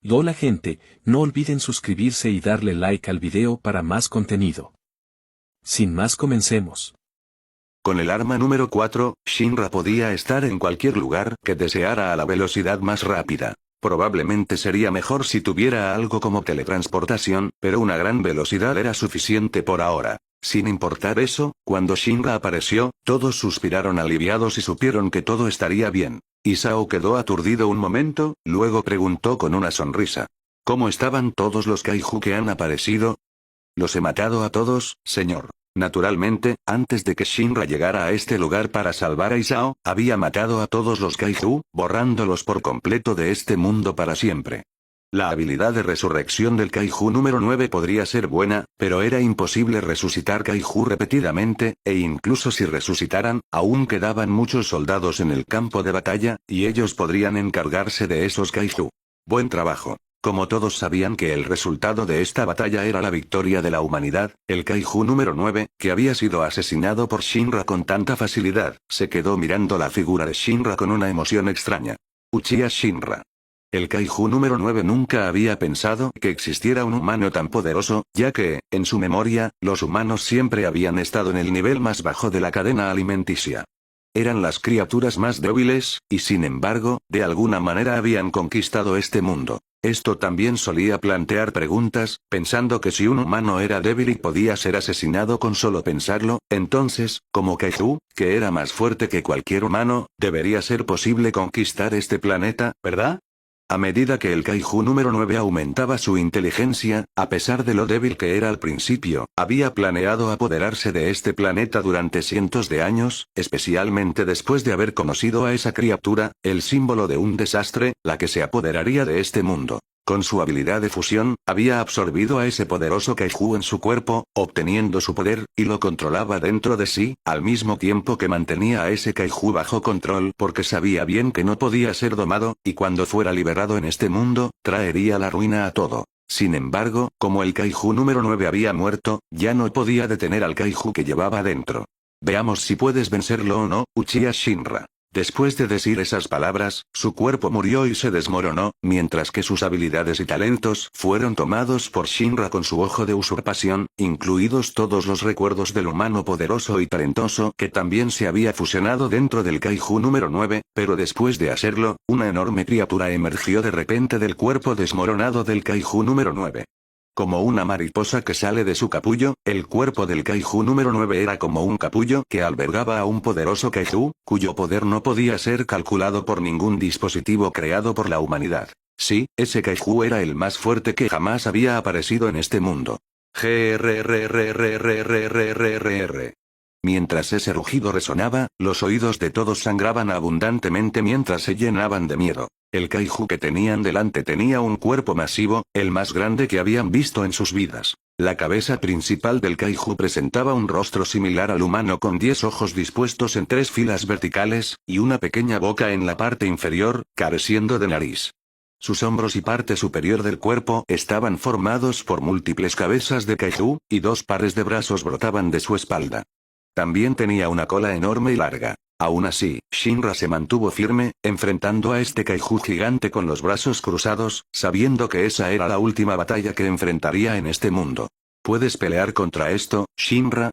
Hola gente, no olviden suscribirse y darle like al video para más contenido. Sin más, comencemos. Con el arma número 4, Shinra podía estar en cualquier lugar que deseara a la velocidad más rápida. Probablemente sería mejor si tuviera algo como teletransportación, pero una gran velocidad era suficiente por ahora. Sin importar eso, cuando Shinra apareció, todos suspiraron aliviados y supieron que todo estaría bien. Isao quedó aturdido un momento, luego preguntó con una sonrisa. ¿Cómo estaban todos los kaiju que han aparecido? Los he matado a todos, señor. Naturalmente, antes de que Shinra llegara a este lugar para salvar a Isao, había matado a todos los kaiju, borrándolos por completo de este mundo para siempre. La habilidad de resurrección del kaiju número 9 podría ser buena, pero era imposible resucitar kaiju repetidamente, e incluso si resucitaran, aún quedaban muchos soldados en el campo de batalla, y ellos podrían encargarse de esos kaiju. Buen trabajo. Como todos sabían que el resultado de esta batalla era la victoria de la humanidad, el kaiju número 9, que había sido asesinado por Shinra con tanta facilidad, se quedó mirando la figura de Shinra con una emoción extraña. Uchiha Shinra. El kaiju número 9 nunca había pensado que existiera un humano tan poderoso, ya que, en su memoria, los humanos siempre habían estado en el nivel más bajo de la cadena alimenticia. Eran las criaturas más débiles, y sin embargo, de alguna manera habían conquistado este mundo. Esto también solía plantear preguntas, pensando que si un humano era débil y podía ser asesinado con solo pensarlo, entonces, como kaiju, que era más fuerte que cualquier humano, debería ser posible conquistar este planeta, ¿verdad? A medida que el kaiju número 9 aumentaba su inteligencia, a pesar de lo débil que era al principio, había planeado apoderarse de este planeta durante cientos de años, especialmente después de haber conocido a esa criatura, el símbolo de un desastre, la que se apoderaría de este mundo. Con su habilidad de fusión, había absorbido a ese poderoso kaiju en su cuerpo, obteniendo su poder, y lo controlaba dentro de sí, al mismo tiempo que mantenía a ese kaiju bajo control porque sabía bien que no podía ser domado, y cuando fuera liberado en este mundo, traería la ruina a todo. Sin embargo, como el kaiju número 9 había muerto, ya no podía detener al kaiju que llevaba dentro. Veamos si puedes vencerlo o no, Uchiha Shinra. Después de decir esas palabras, su cuerpo murió y se desmoronó, mientras que sus habilidades y talentos fueron tomados por Shinra con su ojo de usurpación, incluidos todos los recuerdos del humano poderoso y talentoso que también se había fusionado dentro del kaiju número 9, pero después de hacerlo, una enorme criatura emergió de repente del cuerpo desmoronado del kaiju número 9. Como una mariposa que sale de su capullo, el cuerpo del kaiju número 9 era como un capullo que albergaba a un poderoso kaiju, cuyo poder no podía ser calculado por ningún dispositivo creado por la humanidad. Sí, ese kaiju era el más fuerte que jamás había aparecido en este mundo. GRRRRRRRRR. Mientras ese rugido resonaba, los oídos de todos sangraban abundantemente mientras se llenaban de miedo. El kaiju que tenían delante tenía un cuerpo masivo, el más grande que habían visto en sus vidas. La cabeza principal del kaiju presentaba un rostro similar al humano con 10 ojos dispuestos en 3 filas verticales, y una pequeña boca en la parte inferior, careciendo de nariz. Sus hombros y parte superior del cuerpo estaban formados por múltiples cabezas de kaiju, y 2 pares de brazos brotaban de su espalda. También tenía una cola enorme y larga. Aún así, Shinra se mantuvo firme, enfrentando a este kaiju gigante con los brazos cruzados, sabiendo que esa era la última batalla que enfrentaría en este mundo. ¿Puedes pelear contra esto, Shinra?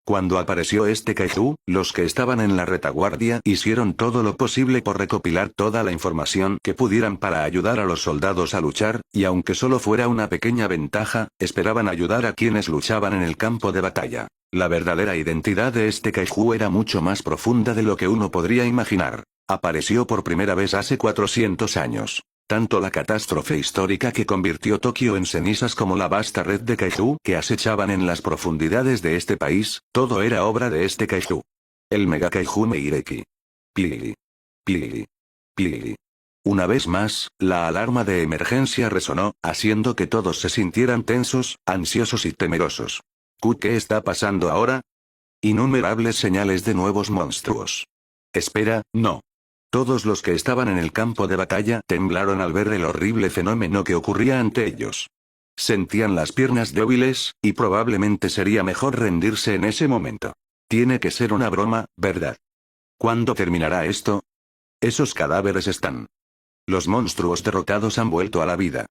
Cuando apareció este kaiju, los que estaban en la retaguardia hicieron todo lo posible por recopilar toda la información que pudieran para ayudar a los soldados a luchar, y aunque solo fuera una pequeña ventaja, esperaban ayudar a quienes luchaban en el campo de batalla. La verdadera identidad de este kaiju era mucho más profunda de lo que uno podría imaginar. Apareció por primera vez hace 400 años. Tanto la catástrofe histórica que convirtió Tokio en cenizas como la vasta red de kaiju que acechaban en las profundidades de este país, todo era obra de este kaiju. El mega kaiju Meireki. Pili. Pili. Pili. Una vez más, la alarma de emergencia resonó, haciendo que todos se sintieran tensos, ansiosos y temerosos. ¿Qué está pasando ahora? Innumerables señales de nuevos monstruos. Espera, no. Todos los que estaban en el campo de batalla temblaron al ver el horrible fenómeno que ocurría ante ellos. Sentían las piernas débiles, y probablemente sería mejor rendirse en ese momento. Tiene que ser una broma, ¿verdad? ¿Cuándo terminará esto? Esos cadáveres están. Los monstruos derrotados han vuelto a la vida.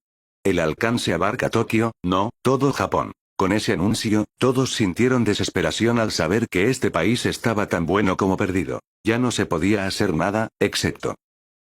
El alcance abarca Tokio, no, todo Japón. Con ese anuncio, todos sintieron desesperación al saber que este país estaba tan bueno como perdido. Ya no se podía hacer nada, excepto.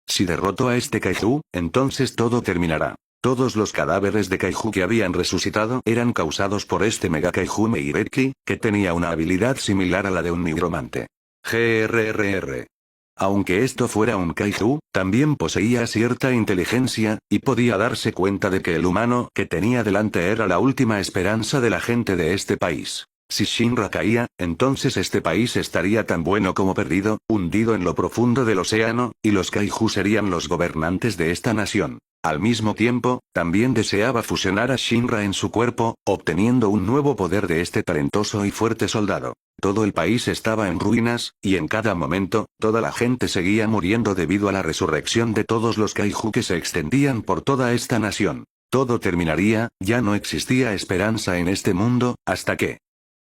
Si derroto a este kaiju, entonces todo terminará. Todos los cadáveres de kaiju que habían resucitado eran causados por este mega kaiju Meireki, que tenía una habilidad similar a la de un nigromante. GRRR. Aunque esto fuera un kaiju, también poseía cierta inteligencia, y podía darse cuenta de que el humano que tenía delante era la última esperanza de la gente de este país. Si Shinra caía, entonces este país estaría tan bueno como perdido, hundido en lo profundo del océano, y los kaiju serían los gobernantes de esta nación. Al mismo tiempo, también deseaba fusionar a Shinra en su cuerpo, obteniendo un nuevo poder de este talentoso y fuerte soldado. Todo el país estaba en ruinas, y en cada momento, toda la gente seguía muriendo debido a la resurrección de todos los kaiju que se extendían por toda esta nación. Todo terminaría, ya no existía esperanza en este mundo, hasta que...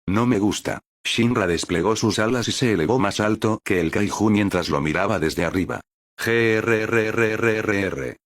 No me gusta. Shinra desplegó sus alas y se elevó más alto que el kaiju mientras lo miraba desde arriba. GRRRRRR.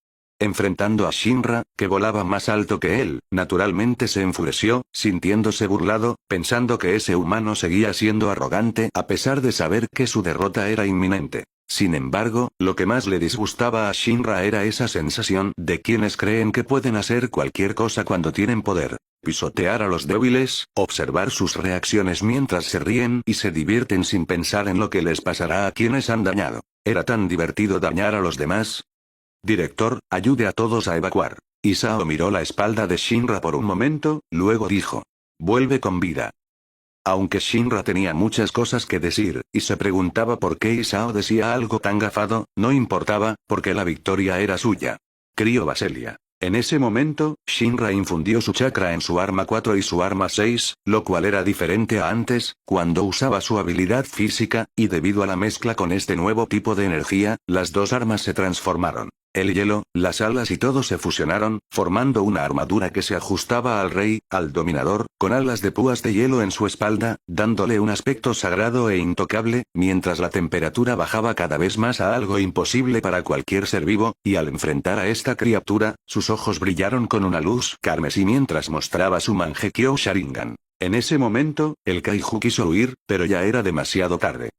Enfrentando a Shinra, que volaba más alto que él, naturalmente se enfureció, sintiéndose burlado, pensando que ese humano seguía siendo arrogante a pesar de saber que su derrota era inminente. Sin embargo, lo que más le disgustaba a Shinra era esa sensación de quienes creen que pueden hacer cualquier cosa cuando tienen poder. Pisotear a los débiles, observar sus reacciones mientras se ríen y se divierten sin pensar en lo que les pasará a quienes han dañado. ¿Era tan divertido dañar a los demás? Director, ayude a todos a evacuar. Isao miró la espalda de Shinra por un momento, luego dijo. Vuelve con vida. Aunque Shinra tenía muchas cosas que decir, y se preguntaba por qué Isao decía algo tan gafado, no importaba, porque la victoria era suya. Crio Baselia. En ese momento, Shinra infundió su chakra en su arma 4 y su arma 6, lo cual era diferente a antes, cuando usaba su habilidad física, y debido a la mezcla con este nuevo tipo de energía, las dos armas se transformaron. El hielo, las alas y todo se fusionaron, formando una armadura que se ajustaba al rey, al dominador, con alas de púas de hielo en su espalda, dándole un aspecto sagrado e intocable, mientras la temperatura bajaba cada vez más a algo imposible para cualquier ser vivo, y al enfrentar a esta criatura, sus ojos brillaron con una luz carmesí mientras mostraba su Mangekyo Sharingan. En ese momento, el kaiju quiso huir, pero ya era demasiado tarde.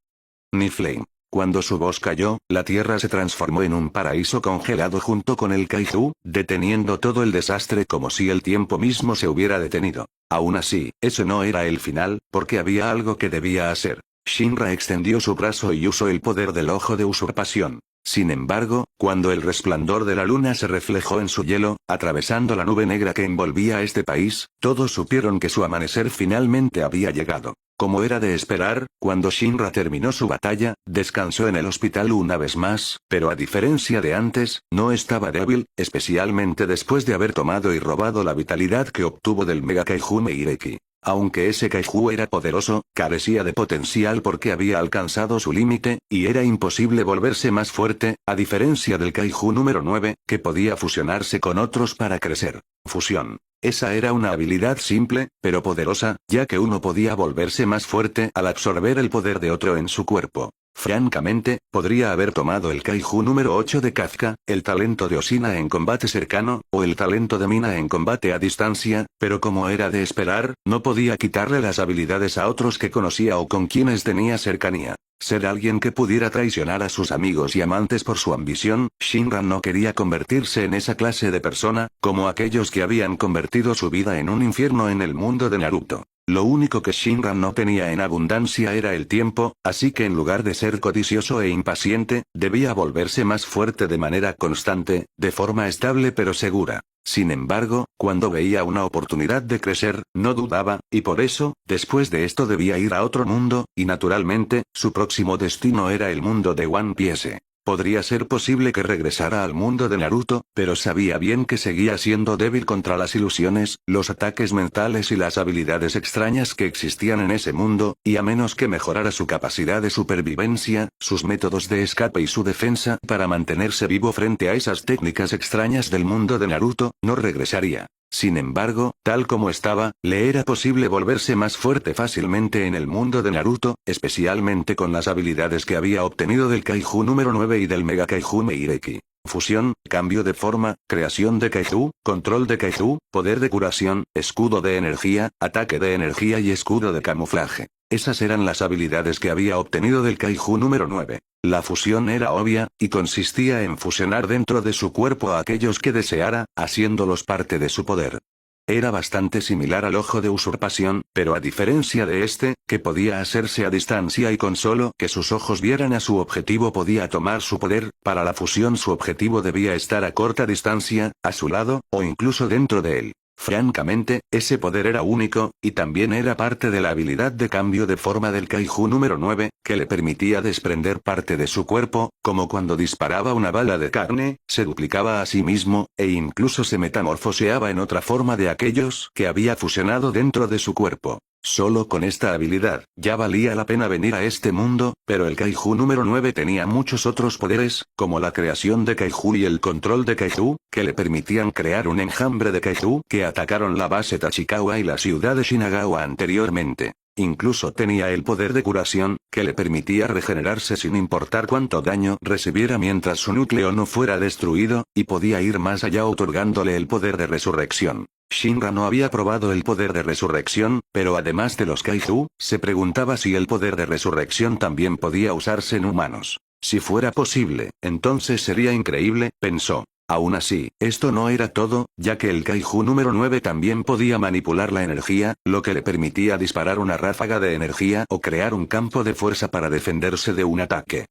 Niflheim. Cuando su voz cayó, la tierra se transformó en un paraíso congelado junto con el kaiju, deteniendo todo el desastre como si el tiempo mismo se hubiera detenido. Aún así, eso no era el final, porque había algo que debía hacer. Shinra extendió su brazo y usó el poder del ojo de usurpación. Sin embargo, cuando el resplandor de la luna se reflejó en su hielo, atravesando la nube negra que envolvía a este país, todos supieron que su amanecer finalmente había llegado. Como era de esperar, cuando Shinra terminó su batalla, descansó en el hospital una vez más, pero a diferencia de antes, no estaba débil, especialmente después de haber tomado y robado la vitalidad que obtuvo del Mega Kaiju Meireki. Aunque ese kaiju era poderoso, carecía de potencial porque había alcanzado su límite, y era imposible volverse más fuerte, a diferencia del kaiju número 9, que podía fusionarse con otros para crecer. Fusión. Esa era una habilidad simple, pero poderosa, ya que uno podía volverse más fuerte al absorber el poder de otro en su cuerpo. Francamente, podría haber tomado el kaiju número 8 de Kafka, el talento de Osina en combate cercano, o el talento de Mina en combate a distancia, pero como era de esperar, no podía quitarle las habilidades a otros que conocía o con quienes tenía cercanía. Ser alguien que pudiera traicionar a sus amigos y amantes por su ambición, Shinra no quería convertirse en esa clase de persona, como aquellos que habían convertido su vida en un infierno en el mundo de Naruto. Lo único que Shinra no tenía en abundancia era el tiempo, así que en lugar de ser codicioso e impaciente, debía volverse más fuerte de manera constante, de forma estable pero segura. Sin embargo, cuando veía una oportunidad de crecer, no dudaba, y por eso, después de esto debía ir a otro mundo, y naturalmente, su próximo destino era el mundo de One Piece. Podría ser posible que regresara al mundo de Naruto, pero sabía bien que seguía siendo débil contra las ilusiones, los ataques mentales y las habilidades extrañas que existían en ese mundo, y a menos que mejorara su capacidad de supervivencia, sus métodos de escape y su defensa para mantenerse vivo frente a esas técnicas extrañas del mundo de Naruto, no regresaría. Sin embargo, tal como estaba, le era posible volverse más fuerte fácilmente en el mundo de Naruto, especialmente con las habilidades que había obtenido del Kaiju número 9 y del Mega Kaiju Meireki. Fusión, cambio de forma, creación de kaiju, control de kaiju, poder de curación, escudo de energía, ataque de energía y escudo de camuflaje. Esas eran las habilidades que había obtenido del kaiju número 9. La fusión era obvia, y consistía en fusionar dentro de su cuerpo a aquellos que deseara, haciéndolos parte de su poder. Era bastante similar al ojo de usurpación, pero a diferencia de este, que podía hacerse a distancia y con solo que sus ojos vieran a su objetivo podía tomar su poder, para la fusión su objetivo debía estar a corta distancia, a su lado, o incluso dentro de él. Francamente, ese poder era único, y también era parte de la habilidad de cambio de forma del kaiju número 9, que le permitía desprender parte de su cuerpo, como cuando disparaba una bala de carne, se duplicaba a sí mismo, e incluso se metamorfoseaba en otra forma de aquellos que había fusionado dentro de su cuerpo. Solo con esta habilidad, ya valía la pena venir a este mundo, pero el kaiju número 9 tenía muchos otros poderes, como la creación de kaiju y el control de kaiju, que le permitían crear un enjambre de kaiju que atacaron la base Tachikawa y la ciudad de Shinagawa anteriormente. Incluso tenía el poder de curación, que le permitía regenerarse sin importar cuánto daño recibiera mientras su núcleo no fuera destruido, y podía ir más allá otorgándole el poder de resurrección. Shinra no había probado el poder de resurrección, pero además de los kaiju, se preguntaba si el poder de resurrección también podía usarse en humanos. Si fuera posible, entonces sería increíble, pensó. Aún así, esto no era todo, ya que el kaiju número 9 también podía manipular la energía, lo que le permitía disparar una ráfaga de energía o crear un campo de fuerza para defenderse de un ataque.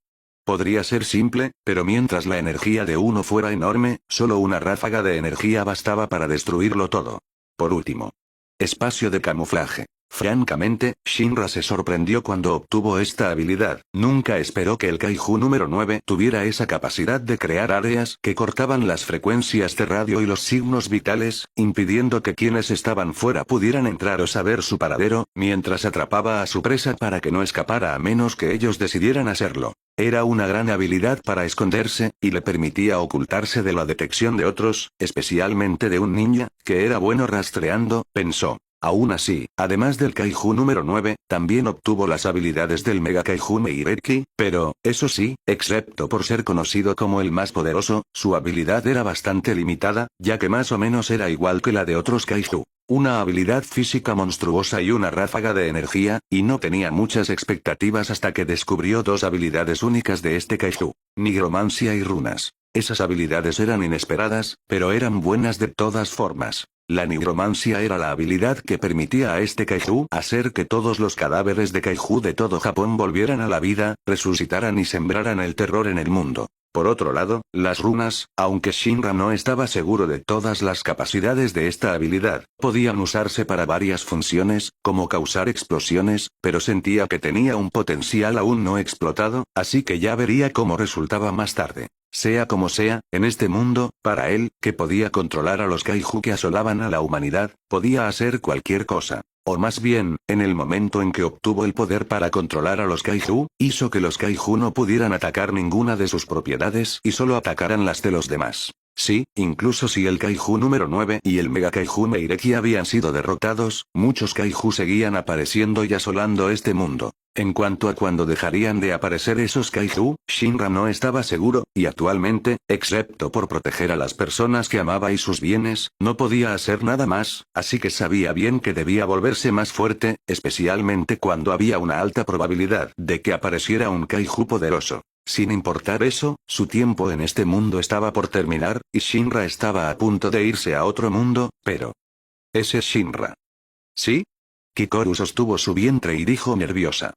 Podría ser simple, pero mientras la energía de uno fuera enorme, solo una ráfaga de energía bastaba para destruirlo todo. Por último, espacio de camuflaje. Francamente, Shinra se sorprendió cuando obtuvo esta habilidad. Nunca esperó que el kaiju número 9 tuviera esa capacidad de crear áreas que cortaban las frecuencias de radio y los signos vitales, impidiendo que quienes estaban fuera pudieran entrar o saber su paradero, mientras atrapaba a su presa para que no escapara a menos que ellos decidieran hacerlo. Era una gran habilidad para esconderse, y le permitía ocultarse de la detección de otros, especialmente de un ninja, que era bueno rastreando, pensó. Aún así, además del kaiju número 9, también obtuvo las habilidades del Mega Kaiju Meireki, pero, eso sí, excepto por ser conocido como el más poderoso, su habilidad era bastante limitada, ya que más o menos era igual que la de otros kaiju. Una habilidad física monstruosa y una ráfaga de energía, y no tenía muchas expectativas hasta que descubrió dos habilidades únicas de este kaiju: nigromancia y runas. Esas habilidades eran inesperadas, pero eran buenas de todas formas. La nigromancia era la habilidad que permitía a este kaiju hacer que todos los cadáveres de kaiju de todo Japón volvieran a la vida, resucitaran y sembraran el terror en el mundo. Por otro lado, las runas, aunque Shinra no estaba seguro de todas las capacidades de esta habilidad, podían usarse para varias funciones, como causar explosiones, pero sentía que tenía un potencial aún no explotado, así que ya vería cómo resultaba más tarde. Sea como sea, en este mundo, para él, que podía controlar a los kaiju que asolaban a la humanidad, podía hacer cualquier cosa. O más bien, en el momento en que obtuvo el poder para controlar a los kaiju, hizo que los kaiju no pudieran atacar ninguna de sus propiedades y solo atacaran las de los demás. Sí, incluso si el kaiju número 9 y el Mega Kaiju Meireki habían sido derrotados, muchos kaiju seguían apareciendo y asolando este mundo. En cuanto a cuándo dejarían de aparecer esos kaiju, Shinra no estaba seguro, y actualmente, excepto por proteger a las personas que amaba y sus bienes, no podía hacer nada más, así que sabía bien que debía volverse más fuerte, especialmente cuando había una alta probabilidad de que apareciera un kaiju poderoso. Sin importar eso, su tiempo en este mundo estaba por terminar, y Shinra estaba a punto de irse a otro mundo, pero... ¿Ese es Shinra? ¿Sí? Kikoru sostuvo su vientre y dijo nerviosa.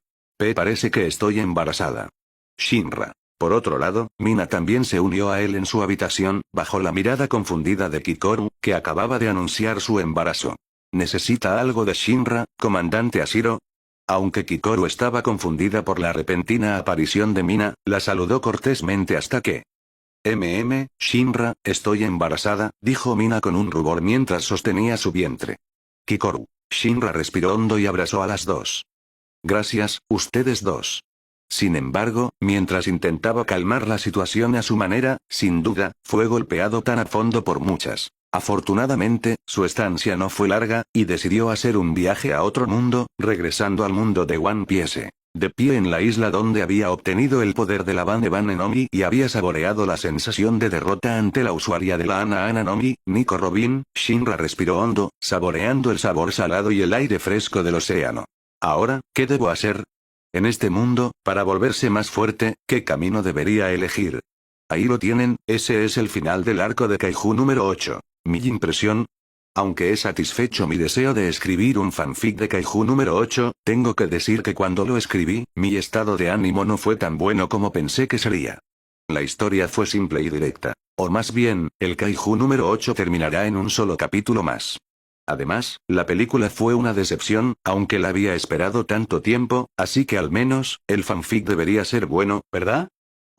Parece que estoy embarazada. Shinra. Por otro lado, Mina también se unió a él en su habitación, bajo la mirada confundida de Kikoru, que acababa de anunciar su embarazo. ¿Necesita algo de Shinra, comandante Ashiro? Aunque Kikoru estaba confundida por la repentina aparición de Mina, la saludó cortésmente hasta que... Shinra, estoy embarazada, dijo Mina con un rubor mientras sostenía su vientre. Kikoru. Shinra respiró hondo y abrazó a las dos. Gracias, ustedes dos. Sin embargo, mientras intentaba calmar la situación a su manera, sin duda, fue golpeado tan a fondo por muchas. Afortunadamente, su estancia no fue larga, y decidió hacer un viaje a otro mundo, regresando al mundo de One Piece. de pie en la isla donde había obtenido el poder de la Bane Bane no Mi y había saboreado la sensación de derrota ante la usuaria de la Ana Ana no Mi, Nico Robin, Shinra respiró hondo, saboreando el sabor salado y el aire fresco del océano. Ahora, ¿qué debo hacer? En este mundo, para volverse más fuerte, ¿qué camino debería elegir? Ahí lo tienen, ese es el final del arco de Kaiju número 8. Mi impresión. Aunque he satisfecho mi deseo de escribir un fanfic de Kaiju número 8, tengo que decir que cuando lo escribí, mi estado de ánimo no fue tan bueno como pensé que sería. La historia fue simple y directa. O más bien, el Kaiju número 8 terminará en un solo capítulo más. Además, la película fue una decepción, aunque la había esperado tanto tiempo, así que al menos, el fanfic debería ser bueno, ¿verdad?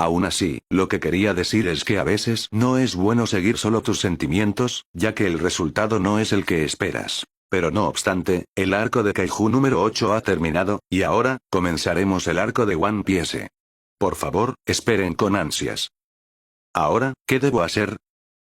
Aún así, lo que quería decir es que a veces no es bueno seguir solo tus sentimientos, ya que el resultado no es el que esperas. Pero no obstante, el arco de Kaiju número 8 ha terminado, y ahora, comenzaremos el arco de One Piece. Por favor, esperen con ansias. Ahora, ¿qué debo hacer?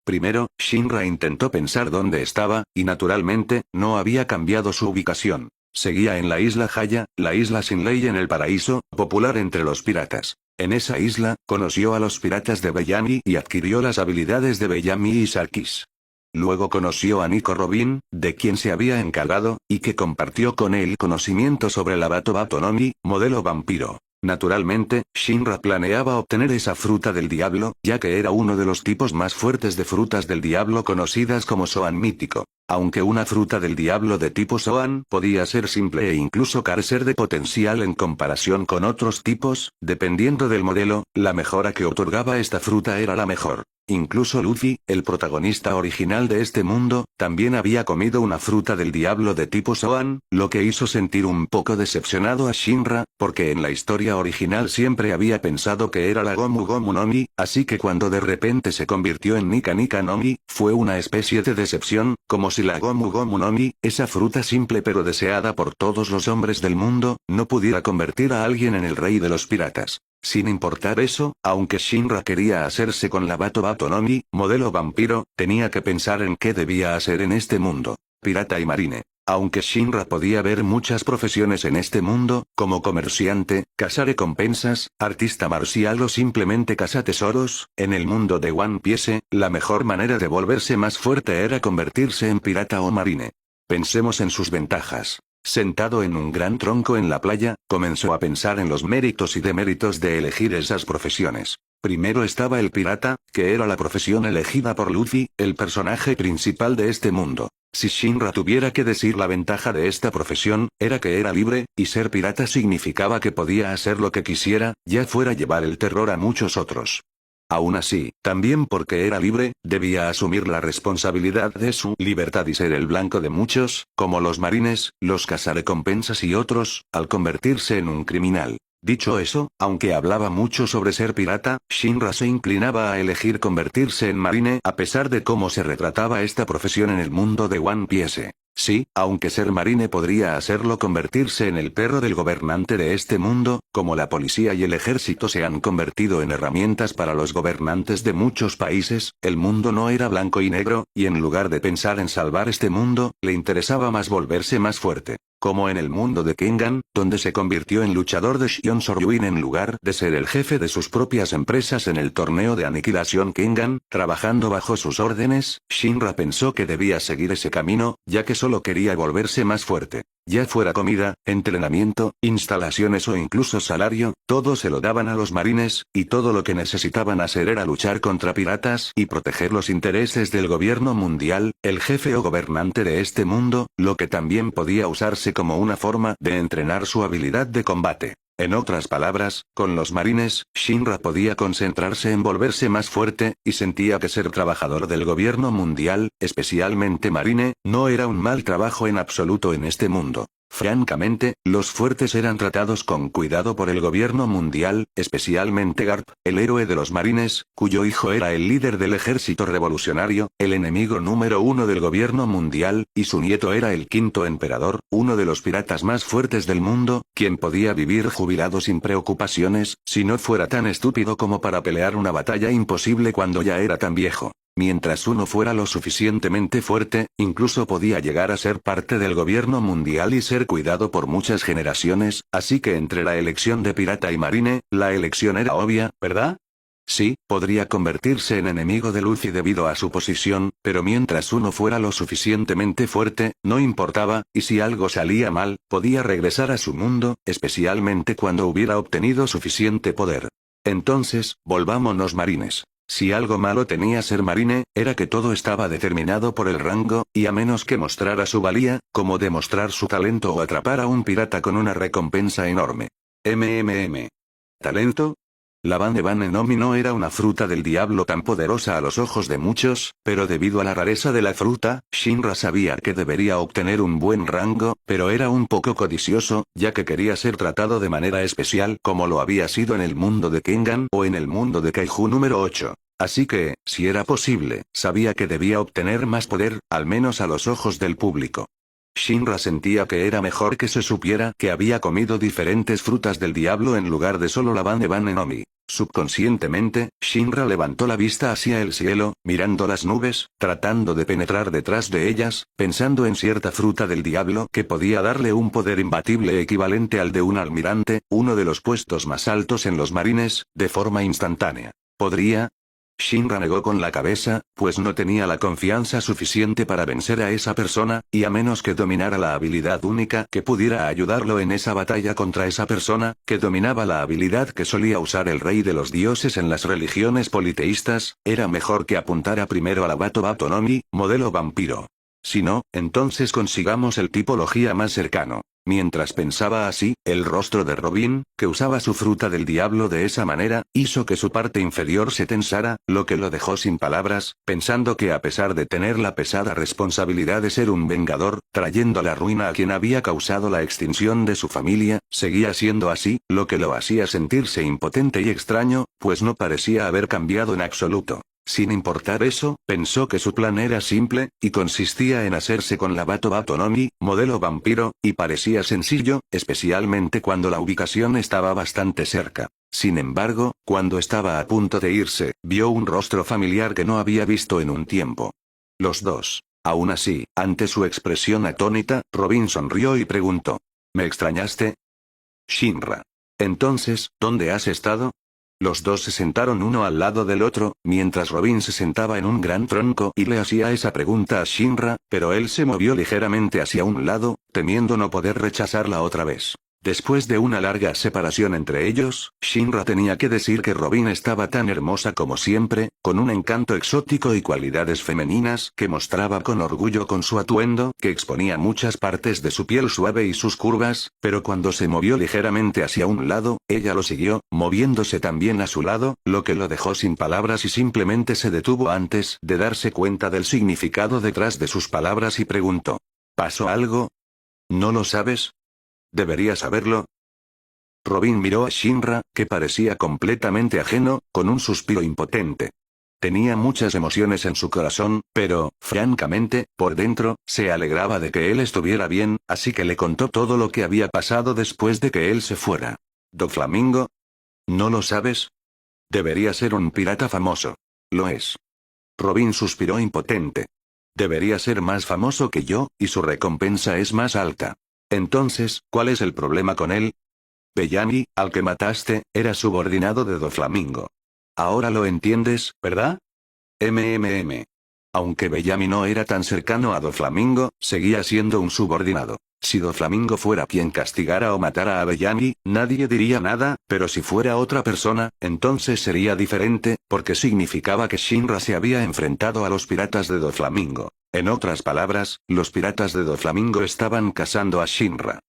Primero, Shinra intentó pensar dónde estaba, y naturalmente, no había cambiado su ubicación. Seguía en la isla Haya, la isla sin ley en el paraíso, popular entre los piratas. En esa isla, conoció a los piratas de Bellamy y adquirió las habilidades de Bellamy y Sarkis. Luego conoció a Nico Robin, de quien se había encargado, y que compartió con él conocimiento sobre la Bato Bato no Mi, modelo vampiro. Naturalmente, Shinra planeaba obtener esa fruta del diablo, ya que era uno de los tipos más fuertes de frutas del diablo conocidas como Zoan mítico. Aunque una fruta del diablo de tipo Zoan podía ser simple e incluso carecer de potencial en comparación con otros tipos, dependiendo del modelo, la mejora que otorgaba esta fruta era la mejor. Incluso Luffy, el protagonista original de este mundo, también había comido una fruta del diablo de tipo Zoan, lo que hizo sentir un poco decepcionado a Shinra, porque en la historia original siempre había pensado que era la Gomu Gomu no Mi, así que cuando de repente se convirtió en Nika Nika no Mi, fue una especie de decepción, como si la Gomu Gomu no Mi, esa fruta simple pero deseada por todos los hombres del mundo, no pudiera convertir a alguien en el rey de los piratas. Sin importar eso, aunque Shinra quería hacerse con la Bato Bato no Mi, modelo vampiro, tenía que pensar en qué debía hacer en este mundo. Pirata y marine. Aunque Shinra podía ver muchas profesiones en este mundo, como comerciante, cazarrecompensas, artista marcial o simplemente cazatesoros, en el mundo de One Piece, la mejor manera de volverse más fuerte era convertirse en pirata o marine. Pensemos en sus ventajas. Sentado en un gran tronco en la playa, comenzó a pensar en los méritos y deméritos de elegir esas profesiones. Primero estaba el pirata, que era la profesión elegida por Luffy, el personaje principal de este mundo. Si Shinra tuviera que decir la ventaja de esta profesión, era que era libre, y ser pirata significaba que podía hacer lo que quisiera, ya fuera llevar el terror a muchos otros. Aún así, también porque era libre, debía asumir la responsabilidad de su libertad y ser el blanco de muchos, como los marines, los cazarrecompensas y otros, al convertirse en un criminal. Dicho eso, aunque hablaba mucho sobre ser pirata, Shinra se inclinaba a elegir convertirse en marine a pesar de cómo se retrataba esta profesión en el mundo de One Piece. Sí, aunque ser marine podría hacerlo convertirse en el perro del gobernante de este mundo, como la policía y el ejército se han convertido en herramientas para los gobernantes de muchos países, el mundo no era blanco y negro, y en lugar de pensar en salvar este mundo, le interesaba más volverse más fuerte. Como en el mundo de Kengan, donde se convirtió en luchador de Shion Soryuin en lugar de ser el jefe de sus propias empresas en el torneo de aniquilación Kengan, trabajando bajo sus órdenes, Shinra pensó que debía seguir ese camino, ya que solo quería volverse más fuerte. Ya fuera comida, entrenamiento, instalaciones o incluso salario, todo se lo daban a los marines, y todo lo que necesitaban hacer era luchar contra piratas y proteger los intereses del gobierno mundial, el jefe o gobernante de este mundo, lo que también podía usarse como una forma de entrenar su habilidad de combate. En otras palabras, con los marines, Shinra podía concentrarse en volverse más fuerte, y sentía que ser trabajador del gobierno mundial, especialmente marine, no era un mal trabajo en absoluto en este mundo. Francamente, los fuertes eran tratados con cuidado por el gobierno mundial, especialmente Garp, el héroe de los marines, cuyo hijo era el líder del ejército revolucionario, el enemigo número 1 del gobierno mundial, y su nieto era el quinto emperador, uno de los piratas más fuertes del mundo, quien podía vivir jubilado sin preocupaciones, si no fuera tan estúpido como para pelear una batalla imposible cuando ya era tan viejo. Mientras uno fuera lo suficientemente fuerte, incluso podía llegar a ser parte del gobierno mundial y ser cuidado por muchas generaciones, así que entre la elección de pirata y marine, la elección era obvia, ¿verdad? Sí, podría convertirse en enemigo de Luffy debido a su posición, pero mientras uno fuera lo suficientemente fuerte, no importaba, y si algo salía mal, podía regresar a su mundo, especialmente cuando hubiera obtenido suficiente poder. Entonces, volvámonos marines. Si algo malo tenía ser marine, era que todo estaba determinado por el rango, y a menos que mostrara su valía, como demostrar su talento o atrapar a un pirata con una recompensa enorme. ¿Talento? La Bane Bane no Mi no era una fruta del diablo tan poderosa a los ojos de muchos, pero debido a la rareza de la fruta, Shinra sabía que debería obtener un buen rango, pero era un poco codicioso, ya que quería ser tratado de manera especial como lo había sido en el mundo de Kengan o en el mundo de Kaiju número 8. Así que, si era posible, sabía que debía obtener más poder, al menos a los ojos del público. Shinra sentía que era mejor que se supiera que había comido diferentes frutas del diablo en lugar de solo la Bane Bane no Mi. Subconscientemente, Shinra levantó la vista hacia el cielo, mirando las nubes, tratando de penetrar detrás de ellas, pensando en cierta fruta del diablo que podía darle un poder imbatible equivalente al de un almirante, uno de los puestos más altos en los marines, de forma instantánea. ¿Podría? Shinra negó con la cabeza, pues no tenía la confianza suficiente para vencer a esa persona, y a menos que dominara la habilidad única que pudiera ayudarlo en esa batalla contra esa persona, que dominaba la habilidad que solía usar el rey de los dioses en las religiones politeístas, era mejor que apuntara primero a la Bato Bato no Mi, modelo vampiro. Si no, entonces consigamos el tipología más cercano. Mientras pensaba así, el rostro de Robin, que usaba su fruta del diablo de esa manera, hizo que su parte inferior se tensara, lo que lo dejó sin palabras, pensando que a pesar de tener la pesada responsabilidad de ser un vengador, trayendo la ruina a quien había causado la extinción de su familia, seguía siendo así, lo que lo hacía sentirse impotente y extraño, pues no parecía haber cambiado en absoluto. Sin importar eso, pensó que su plan era simple, y consistía en hacerse con la Bato Bato no Mi, modelo vampiro, y parecía sencillo, especialmente cuando la ubicación estaba bastante cerca. Sin embargo, cuando estaba a punto de irse, vio un rostro familiar que no había visto en un tiempo. Los dos. Aún así, ante su expresión atónita, Robin sonrió y preguntó: ¿Me extrañaste? Shinra. Entonces, ¿dónde has estado? Los dos se sentaron uno al lado del otro, mientras Robin se sentaba en un gran tronco y le hacía esa pregunta a Shinra, pero él se movió ligeramente hacia un lado, temiendo no poder rechazarla otra vez. Después de una larga separación entre ellos, Shinra tenía que decir que Robin estaba tan hermosa como siempre, con un encanto exótico y cualidades femeninas que mostraba con orgullo con su atuendo, que exponía muchas partes de su piel suave y sus curvas, pero cuando se movió ligeramente hacia un lado, ella lo siguió, moviéndose también a su lado, lo que lo dejó sin palabras y simplemente se detuvo antes de darse cuenta del significado detrás de sus palabras y preguntó: ¿pasó algo? ¿No lo sabes? ¿Deberías saberlo? Robin miró a Shinra, que parecía completamente ajeno, con un suspiro impotente. Tenía muchas emociones en su corazón, pero, francamente, por dentro, se alegraba de que él estuviera bien, así que le contó todo lo que había pasado después de que él se fuera. ¿Doflamingo? ¿No lo sabes? Debería ser un pirata famoso. Lo es. Robin suspiró impotente. Debería ser más famoso que yo, y su recompensa es más alta. Entonces, ¿cuál es el problema con él? Bellamy, al que mataste, era subordinado de Doflamingo. Ahora lo entiendes, ¿verdad? Aunque Bellamy no era tan cercano a Doflamingo, seguía siendo un subordinado. Si Doflamingo fuera quien castigara o matara a Bellamy, nadie diría nada, pero si fuera otra persona, entonces sería diferente, porque significaba que Shinra se había enfrentado a los piratas de Doflamingo. En otras palabras, los piratas de Doflamingo estaban cazando a Shinra.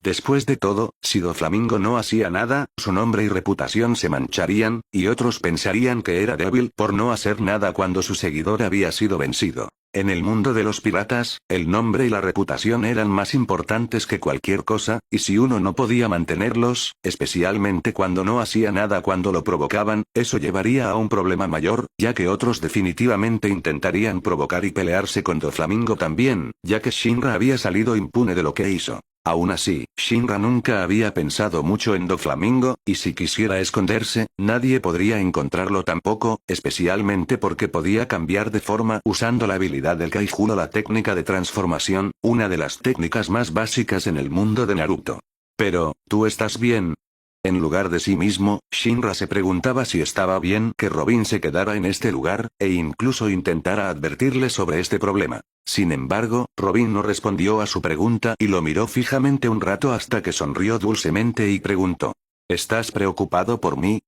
Después de todo, si Doflamingo no hacía nada, su nombre y reputación se mancharían, y otros pensarían que era débil por no hacer nada cuando su seguidor había sido vencido. En el mundo de los piratas, el nombre y la reputación eran más importantes que cualquier cosa, y si uno no podía mantenerlos, especialmente cuando no hacía nada cuando lo provocaban, eso llevaría a un problema mayor, ya que otros definitivamente intentarían provocar y pelearse con Doflamingo también, ya que Shinra había salido impune de lo que hizo. Aún así, Shinra nunca había pensado mucho en Doflamingo, y si quisiera esconderse, nadie podría encontrarlo tampoco, especialmente porque podía cambiar de forma usando la habilidad del Kaijuro, la técnica de transformación, una de las técnicas más básicas en el mundo de Naruto. Pero, ¿tú estás bien? En lugar de sí mismo, Shinra se preguntaba si estaba bien que Robin se quedara en este lugar, e incluso intentara advertirle sobre este problema. Sin embargo, Robin no respondió a su pregunta y lo miró fijamente un rato hasta que sonrió dulcemente y preguntó: ¿Estás preocupado por mí?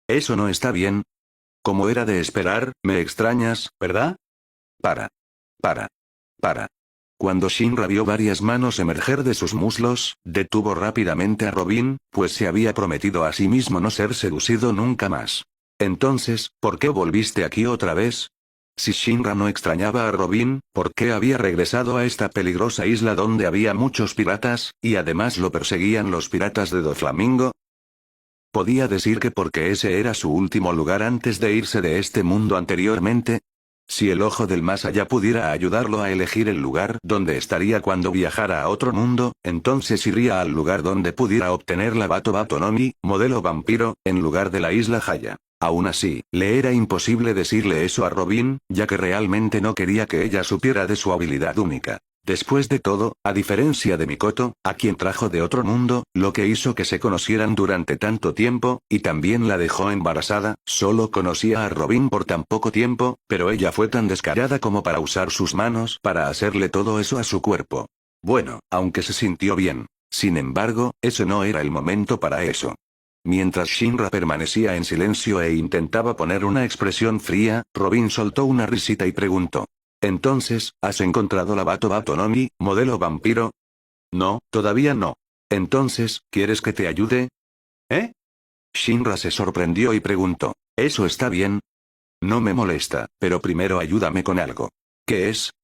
Eso no está bien. Como era de esperar, me extrañas, ¿verdad? Para. Para. Para. Cuando Shinra vio varias manos emerger de sus muslos, detuvo rápidamente a Robin, pues se había prometido a sí mismo no ser seducido nunca más. Entonces, ¿por qué volviste aquí otra vez? Si Shinra no extrañaba a Robin, ¿por qué había regresado a esta peligrosa isla donde había muchos piratas, y además lo perseguían los piratas de Doflamingo? ¿Podía decir que porque ese era su último lugar antes de irse de este mundo anteriormente? Si el ojo del más allá pudiera ayudarlo a elegir el lugar donde estaría cuando viajara a otro mundo, entonces iría al lugar donde pudiera obtener la Bato Bato no Mi, modelo vampiro, en lugar de la isla Haya. Aún así, le era imposible decirle eso a Robin, ya que realmente no quería que ella supiera de su habilidad única. Después de todo, a diferencia de Mikoto, a quien trajo de otro mundo, lo que hizo que se conocieran durante tanto tiempo, y también la dejó embarazada, solo conocía a Robin por tan poco tiempo, pero ella fue tan descarada como para usar sus manos para hacerle todo eso a su cuerpo. Bueno, aunque se sintió bien. Sin embargo, ese no era el momento para eso. Mientras Shinra permanecía en silencio e intentaba poner una expresión fría, Robin soltó una risita y preguntó: «Entonces, ¿has encontrado la Bato Bato no Mi, modelo vampiro?» «No, todavía no». «Entonces, ¿quieres que te ayude?» «¿Eh?» Shinra se sorprendió y preguntó: «¿Eso está bien?» «No me molesta, pero primero ayúdame con algo». «¿Qué es?»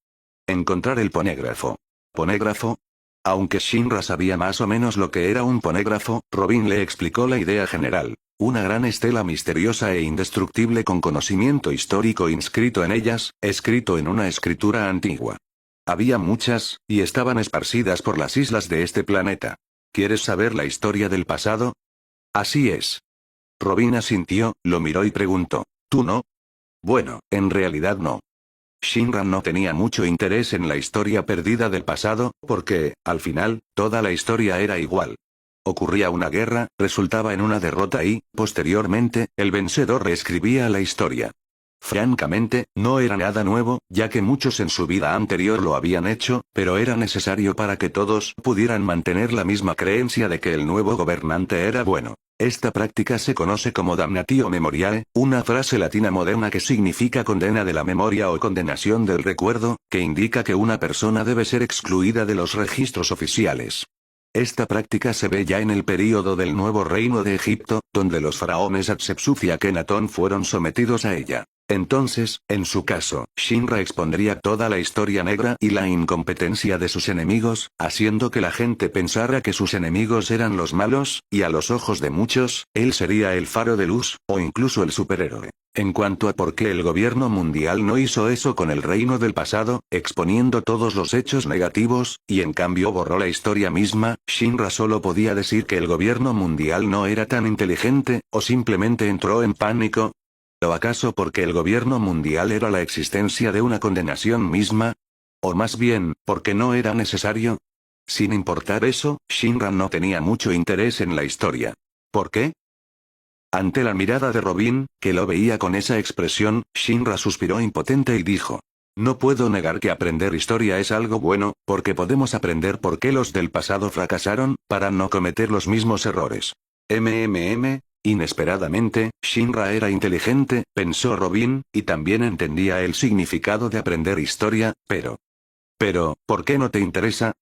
«Encontrar el ponégrafo». «¿Ponégrafo?» Aunque Shinra sabía más o menos lo que era un ponégrafo, Robin le explicó la idea general. Una gran estela misteriosa e indestructible con conocimiento histórico inscrito en ellas, escrito en una escritura antigua. Había muchas, y estaban esparcidas por las islas de este planeta. ¿Quieres saber la historia del pasado? Así es. Robin asintió, lo miró y preguntó: ¿Tú no? Bueno, en realidad no. Shinra no tenía mucho interés en la historia perdida del pasado, porque, al final, toda la historia era igual. Ocurría una guerra, resultaba en una derrota y, posteriormente, el vencedor reescribía la historia. Francamente, no era nada nuevo, ya que muchos en su vida anterior lo habían hecho, pero era necesario para que todos pudieran mantener la misma creencia de que el nuevo gobernante era bueno. Esta práctica se conoce como damnatio memoriae, una frase latina moderna que significa condena de la memoria o condenación del recuerdo, que indica que una persona debe ser excluida de los registros oficiales. Esta práctica se ve ya en el período del Nuevo Reino de Egipto, donde los faraones Hatshepsut y Akenatón fueron sometidos a ella. Entonces, en su caso, Shinra expondría toda la historia negra y la incompetencia de sus enemigos, haciendo que la gente pensara que sus enemigos eran los malos, y a los ojos de muchos, él sería el faro de luz, o incluso el superhéroe. En cuanto a por qué el gobierno mundial no hizo eso con el reino del pasado, exponiendo todos los hechos negativos, y en cambio borró la historia misma, Shinra solo podía decir que el gobierno mundial no era tan inteligente, o simplemente entró en pánico. ¿O acaso porque el gobierno mundial era la existencia de una condenación misma? ¿O más bien, porque no era necesario? Sin importar eso, Shinra no tenía mucho interés en la historia. ¿Por qué? Ante la mirada de Robin, que lo veía con esa expresión, Shinra suspiró impotente y dijo: «No puedo negar que aprender historia es algo bueno, porque podemos aprender por qué los del pasado fracasaron, para no cometer los mismos errores». Inesperadamente, Shinra era inteligente, pensó Robin, y también entendía el significado de aprender historia, pero, ¿por qué no te interesa?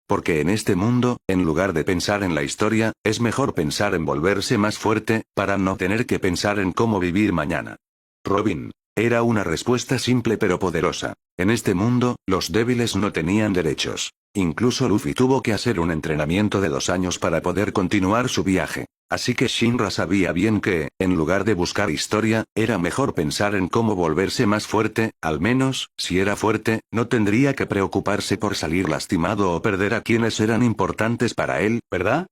Porque en este mundo, en lugar de pensar en la historia, es mejor pensar en volverse más fuerte, para no tener que pensar en cómo vivir mañana. Robin. Era una respuesta simple pero poderosa. En este mundo, los débiles no tenían derechos. Incluso Luffy tuvo que hacer un entrenamiento de 2 años para poder continuar su viaje. Así que Shinra sabía bien que, en lugar de buscar historia, era mejor pensar en cómo volverse más fuerte, al menos, si era fuerte, no tendría que preocuparse por salir lastimado o perder a quienes eran importantes para él, ¿verdad?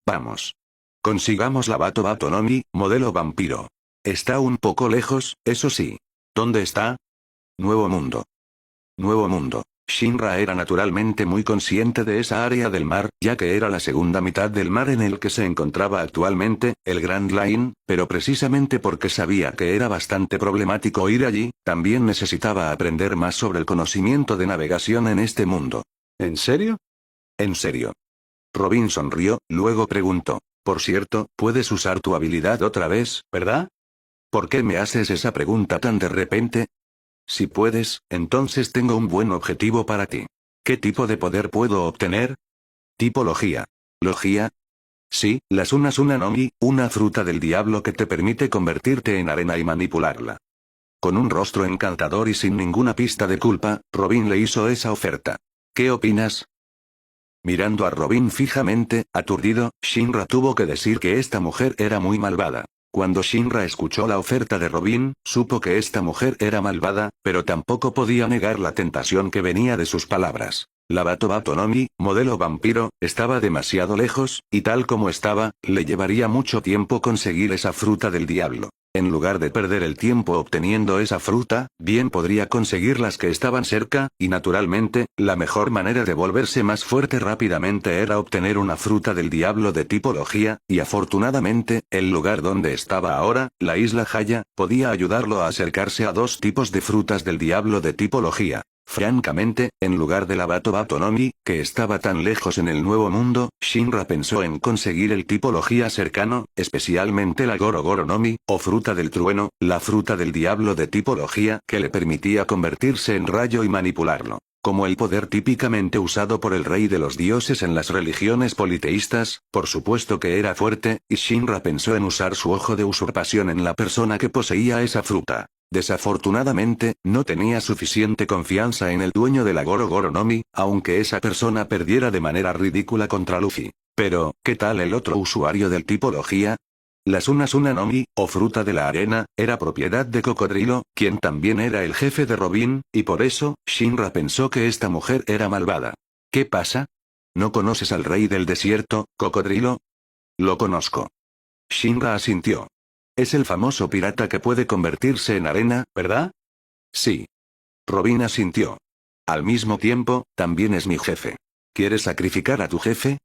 Vamos. Consigamos la Bato Bato no Mi, modelo vampiro. Está un poco lejos, eso sí. ¿Dónde está? Nuevo mundo. Nuevo mundo. Shinra era naturalmente muy consciente de esa área del mar, ya que era la segunda mitad del mar en el que se encontraba actualmente, el Grand Line, pero precisamente porque sabía que era bastante problemático ir allí, también necesitaba aprender más sobre el conocimiento de navegación en este mundo. ¿En serio? En serio. Robin sonrió, luego preguntó. Por cierto, puedes usar tu habilidad otra vez, ¿verdad? ¿Por qué me haces esa pregunta tan de repente? Si puedes, entonces tengo un buen objetivo para ti. ¿Qué tipo de poder puedo obtener? Tipología. ¿Logía? Sí, la Suna no Mi, una fruta del diablo que te permite convertirte en arena y manipularla. Con un rostro encantador y sin ninguna pista de culpa, Robin le hizo esa oferta. ¿Qué opinas? Mirando a Robin fijamente, aturdido, Shinra tuvo que decir que esta mujer era muy malvada. Cuando Shinra escuchó la oferta de Robin, supo que esta mujer era malvada, pero tampoco podía negar la tentación que venía de sus palabras. La Bato Bato no Mi, modelo vampiro, estaba demasiado lejos, y tal como estaba, le llevaría mucho tiempo conseguir esa fruta del diablo. En lugar de perder el tiempo obteniendo esa fruta, bien podría conseguir las que estaban cerca, y naturalmente, la mejor manera de volverse más fuerte rápidamente era obtener una fruta del diablo de tipología, y afortunadamente, el lugar donde estaba ahora, la isla Haya, podía ayudarlo a acercarse a 2 tipos de frutas del diablo de tipología. Francamente, en lugar de la Bato Bato no Mi, que estaba tan lejos en el nuevo mundo, Shinra pensó en conseguir el tipología cercano, especialmente la Goro Goro no Mi, o fruta del trueno, la fruta del diablo de tipología que le permitía convertirse en rayo y manipularlo. Como el poder típicamente usado por el rey de los dioses en las religiones politeístas, por supuesto que era fuerte, y Shinra pensó en usar su ojo de usurpación en la persona que poseía esa fruta. Desafortunadamente, no tenía suficiente confianza en el dueño de la Goro Goro no Mi, aunque esa persona perdiera de manera ridícula contra Luffy. Pero, ¿qué tal el otro usuario del tipología? La Suna no Mi, o fruta de la arena, era propiedad de Cocodrilo, quien también era el jefe de Robin, y por eso, Shinra pensó que esta mujer era malvada. ¿Qué pasa? ¿No conoces al rey del desierto, Cocodrilo? Lo conozco. Shinra asintió. Es el famoso pirata que puede convertirse en arena, ¿verdad? Sí. Robin asintió. Al mismo tiempo, también es mi jefe. ¿Quieres sacrificar a tu jefe?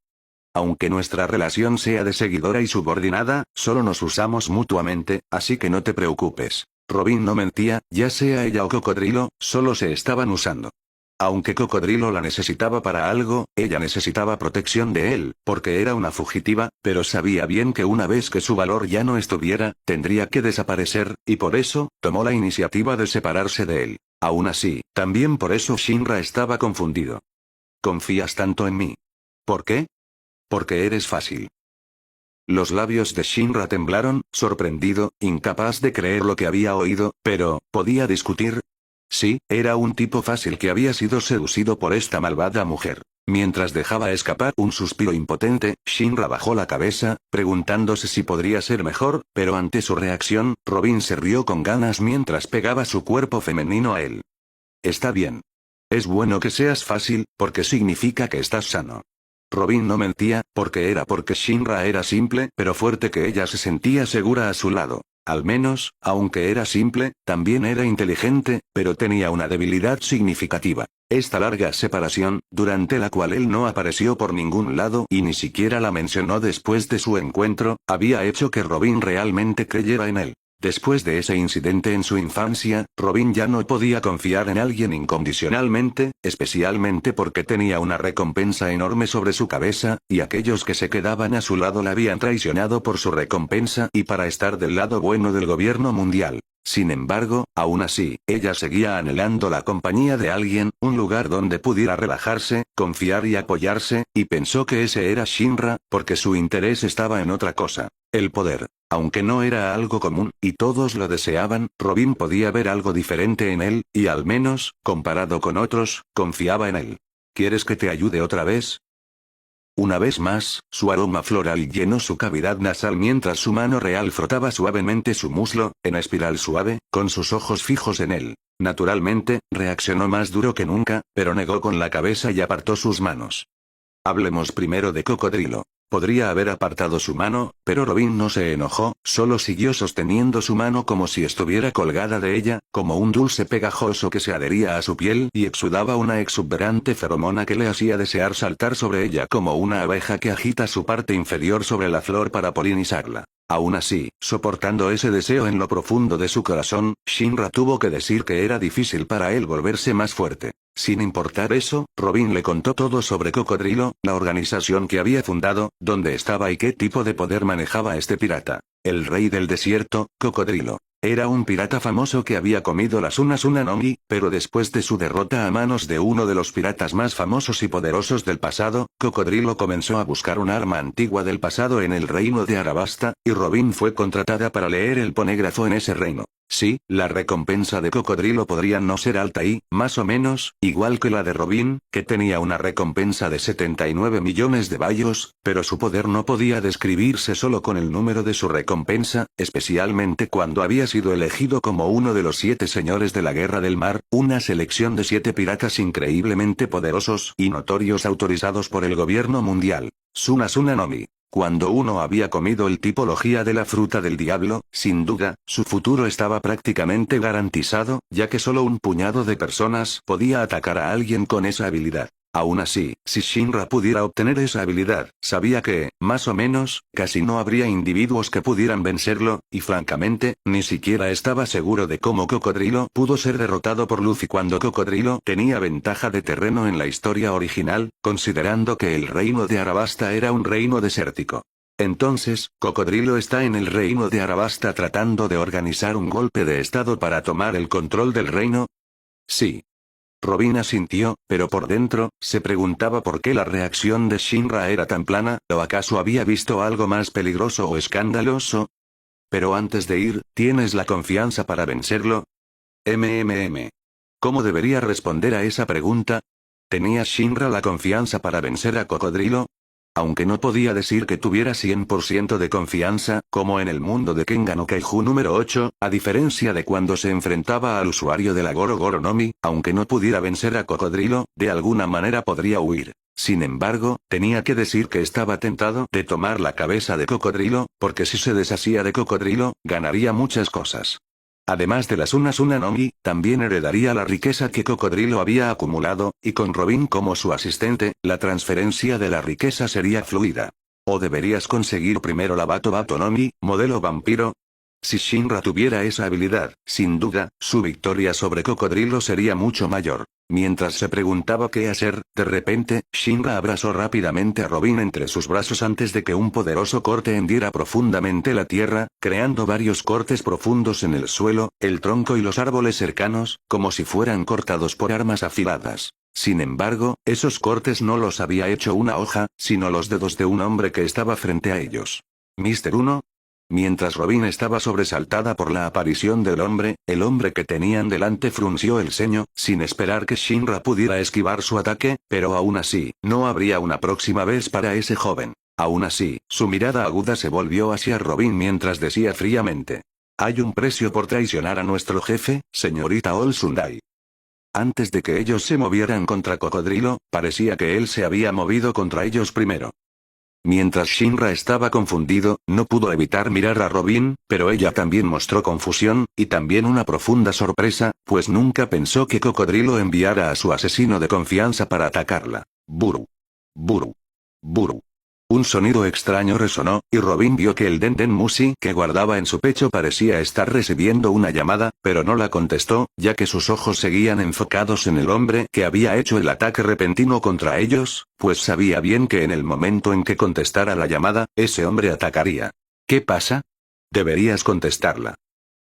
Aunque nuestra relación sea de seguidora y subordinada, solo nos usamos mutuamente, así que no te preocupes. Robin no mentía, ya sea ella o Cocodrilo, solo se estaban usando. Aunque Cocodrilo la necesitaba para algo, ella necesitaba protección de él, porque era una fugitiva, pero sabía bien que una vez que su valor ya no estuviera, tendría que desaparecer, y por eso, tomó la iniciativa de separarse de él. Aún así, también por eso Shinra estaba confundido. ¿Confías tanto en mí? ¿Por qué? Porque eres fácil. Los labios de Shinra temblaron, sorprendido, incapaz de creer lo que había oído, pero, ¿podía discutir? Sí, era un tipo fácil que había sido seducido por esta malvada mujer. Mientras dejaba escapar un suspiro impotente, Shinra bajó la cabeza, preguntándose si podría ser mejor, pero ante su reacción, Robin se rió con ganas mientras pegaba su cuerpo femenino a él. Está bien. Es bueno que seas fácil, porque significa que estás sano. Robin no mentía, porque Shinra era simple, pero fuerte que ella se sentía segura a su lado. Al menos, aunque era simple, también era inteligente, pero tenía una debilidad significativa. Esta larga separación, durante la cual él no apareció por ningún lado y ni siquiera la mencionó después de su encuentro, había hecho que Robin realmente creyera en él. Después de ese incidente en su infancia, Robin ya no podía confiar en alguien incondicionalmente, especialmente porque tenía una recompensa enorme sobre su cabeza, y aquellos que se quedaban a su lado la habían traicionado por su recompensa y para estar del lado bueno del gobierno mundial. Sin embargo, aún así, ella seguía anhelando la compañía de alguien, un lugar donde pudiera relajarse, confiar y apoyarse, y pensó que ese era Shinra, porque su interés estaba en otra cosa. El poder. Aunque no era algo común, y todos lo deseaban, Robin podía ver algo diferente en él, y al menos, comparado con otros, confiaba en él. ¿Quieres que te ayude otra vez? Una vez más, su aroma floral llenó su cavidad nasal mientras su mano real frotaba suavemente su muslo, en espiral suave, con sus ojos fijos en él. Naturalmente, reaccionó más duro que nunca, pero negó con la cabeza y apartó sus manos. Hablemos primero de Cocodrilo. Podría haber apartado su mano, pero Robin no se enojó, solo siguió sosteniendo su mano como si estuviera colgada de ella, como un dulce pegajoso que se adhería a su piel y exudaba una exuberante feromona que le hacía desear saltar sobre ella como una abeja que agita su parte inferior sobre la flor para polinizarla. Aún así, soportando ese deseo en lo profundo de su corazón, Shinra tuvo que decir que era difícil para él volverse más fuerte. Sin importar eso, Robin le contó todo sobre Cocodrilo, la organización que había fundado, dónde estaba y qué tipo de poder manejaba este pirata. El rey del desierto, Cocodrilo. Era un pirata famoso que había comido las Suna Nongi, pero después de su derrota a manos de uno de los piratas más famosos y poderosos del pasado, Cocodrilo comenzó a buscar un arma antigua del pasado en el reino de Arabasta, y Robin fue contratada para leer el ponégrafo en ese reino. Sí, la recompensa de Cocodrilo podría no ser alta y, más o menos, igual que la de Robin, que tenía una recompensa de 79 millones de bayos, pero su poder no podía describirse solo con el número de su recompensa, especialmente cuando había sido elegido como uno de los 7 señores de la Guerra del Mar, una selección de 7 piratas increíblemente poderosos y notorios autorizados por el gobierno mundial. Suna Nomi. Cuando uno había comido el tipología de la fruta del diablo, sin duda, su futuro estaba prácticamente garantizado, ya que solo un puñado de personas podía atacar a alguien con esa habilidad. Aún así, si Shinra pudiera obtener esa habilidad, sabía que, más o menos, casi no habría individuos que pudieran vencerlo, y francamente, ni siquiera estaba seguro de cómo Cocodrilo pudo ser derrotado por Luffy cuando Cocodrilo tenía ventaja de terreno en la historia original, considerando que el reino de Arabasta era un reino desértico. Entonces, Cocodrilo está en el reino de Arabasta tratando de organizar un golpe de estado para tomar el control del reino. Sí. Robin asintió, pero por dentro, se preguntaba por qué la reacción de Shinra era tan plana, ¿o acaso había visto algo más peligroso o escandaloso? Pero antes de ir, ¿tienes la confianza para vencerlo? ¿Cómo debería responder a esa pregunta? ¿Tenía Shinra la confianza para vencer a Cocodrilo? Aunque no podía decir que tuviera 100% de confianza, como en el mundo de Kengan no Kaiju número 8, a diferencia de cuando se enfrentaba al usuario de la Goro Goro Nomi, aunque no pudiera vencer a Cocodrilo, de alguna manera podría huir. Sin embargo, tenía que decir que estaba tentado de tomar la cabeza de Cocodrilo, porque si se deshacía de Cocodrilo, ganaría muchas cosas. Además de las Suna Nomi, también heredaría la riqueza que Cocodrilo había acumulado, y con Robin como su asistente, la transferencia de la riqueza sería fluida. ¿O deberías conseguir primero la Bato Nomi, modelo vampiro? Si Shinra tuviera esa habilidad, sin duda, su victoria sobre Cocodrilo sería mucho mayor. Mientras se preguntaba qué hacer, de repente, Shinra abrazó rápidamente a Robin entre sus brazos antes de que un poderoso corte hendiera profundamente la tierra, creando varios cortes profundos en el suelo, el tronco y los árboles cercanos, como si fueran cortados por armas afiladas. Sin embargo, esos cortes no los había hecho una hoja, sino los dedos de un hombre que estaba frente a ellos. ¿Mr. 1? Mientras Robin estaba sobresaltada por la aparición del hombre, el hombre que tenían delante frunció el ceño, sin esperar que Shinra pudiera esquivar su ataque, pero aún así, no habría una próxima vez para ese joven. Aún así, su mirada aguda se volvió hacia Robin mientras decía fríamente: «Hay un precio por traicionar a nuestro jefe, señorita Olsundai». Antes de que ellos se movieran contra Cocodrilo, parecía que él se había movido contra ellos primero. Mientras Shinra estaba confundido, no pudo evitar mirar a Robin, pero ella también mostró confusión, y también una profunda sorpresa, pues nunca pensó que Cocodrilo enviara a su asesino de confianza para atacarla. Buru. Buru. Buru. Un sonido extraño resonó, y Robin vio que el Denden Mushi que guardaba en su pecho parecía estar recibiendo una llamada, pero no la contestó, ya que sus ojos seguían enfocados en el hombre que había hecho el ataque repentino contra ellos, pues sabía bien que en el momento en que contestara la llamada, ese hombre atacaría. ¿Qué pasa? Deberías contestarla.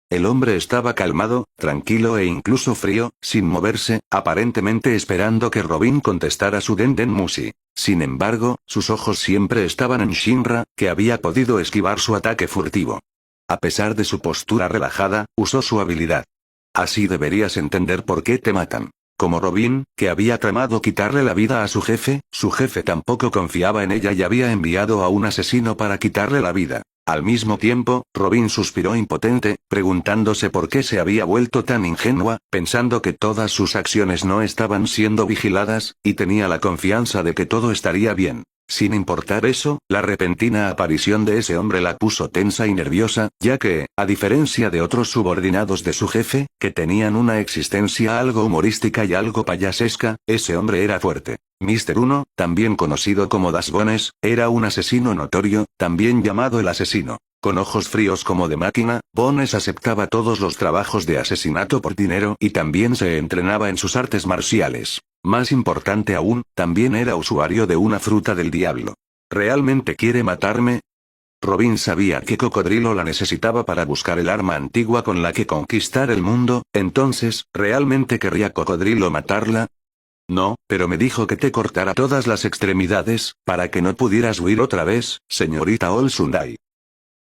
El hombre estaba calmado, tranquilo e incluso frío, sin moverse, aparentemente esperando que Robin contestara su Denden Mushi. Sin embargo, sus ojos siempre estaban en Shinra, que había podido esquivar su ataque furtivo. A pesar de su postura relajada, usó su habilidad. Así deberías entender por qué te matan. Como Robin, que había tramado quitarle la vida a su jefe tampoco confiaba en ella y había enviado a un asesino para quitarle la vida. Al mismo tiempo, Robin suspiró impotente, preguntándose por qué se había vuelto tan ingenua, pensando que todas sus acciones no estaban siendo vigiladas, y tenía la confianza de que todo estaría bien. Sin importar eso, la repentina aparición de ese hombre la puso tensa y nerviosa, ya que, a diferencia de otros subordinados de su jefe, que tenían una existencia algo humorística y algo payasesca, ese hombre era fuerte. Mr. Uno, también conocido como Das Bones, era un asesino notorio, también llamado el asesino. Con ojos fríos como de máquina, Bones aceptaba todos los trabajos de asesinato por dinero y también se entrenaba en sus artes marciales. Más importante aún, también era usuario de una fruta del diablo. ¿Realmente quiere matarme? Robin sabía que Cocodrilo la necesitaba para buscar el arma antigua con la que conquistar el mundo, entonces, ¿realmente querría Cocodrilo matarla? No, pero me dijo que te cortara todas las extremidades, para que no pudieras huir otra vez, señorita Olsundai.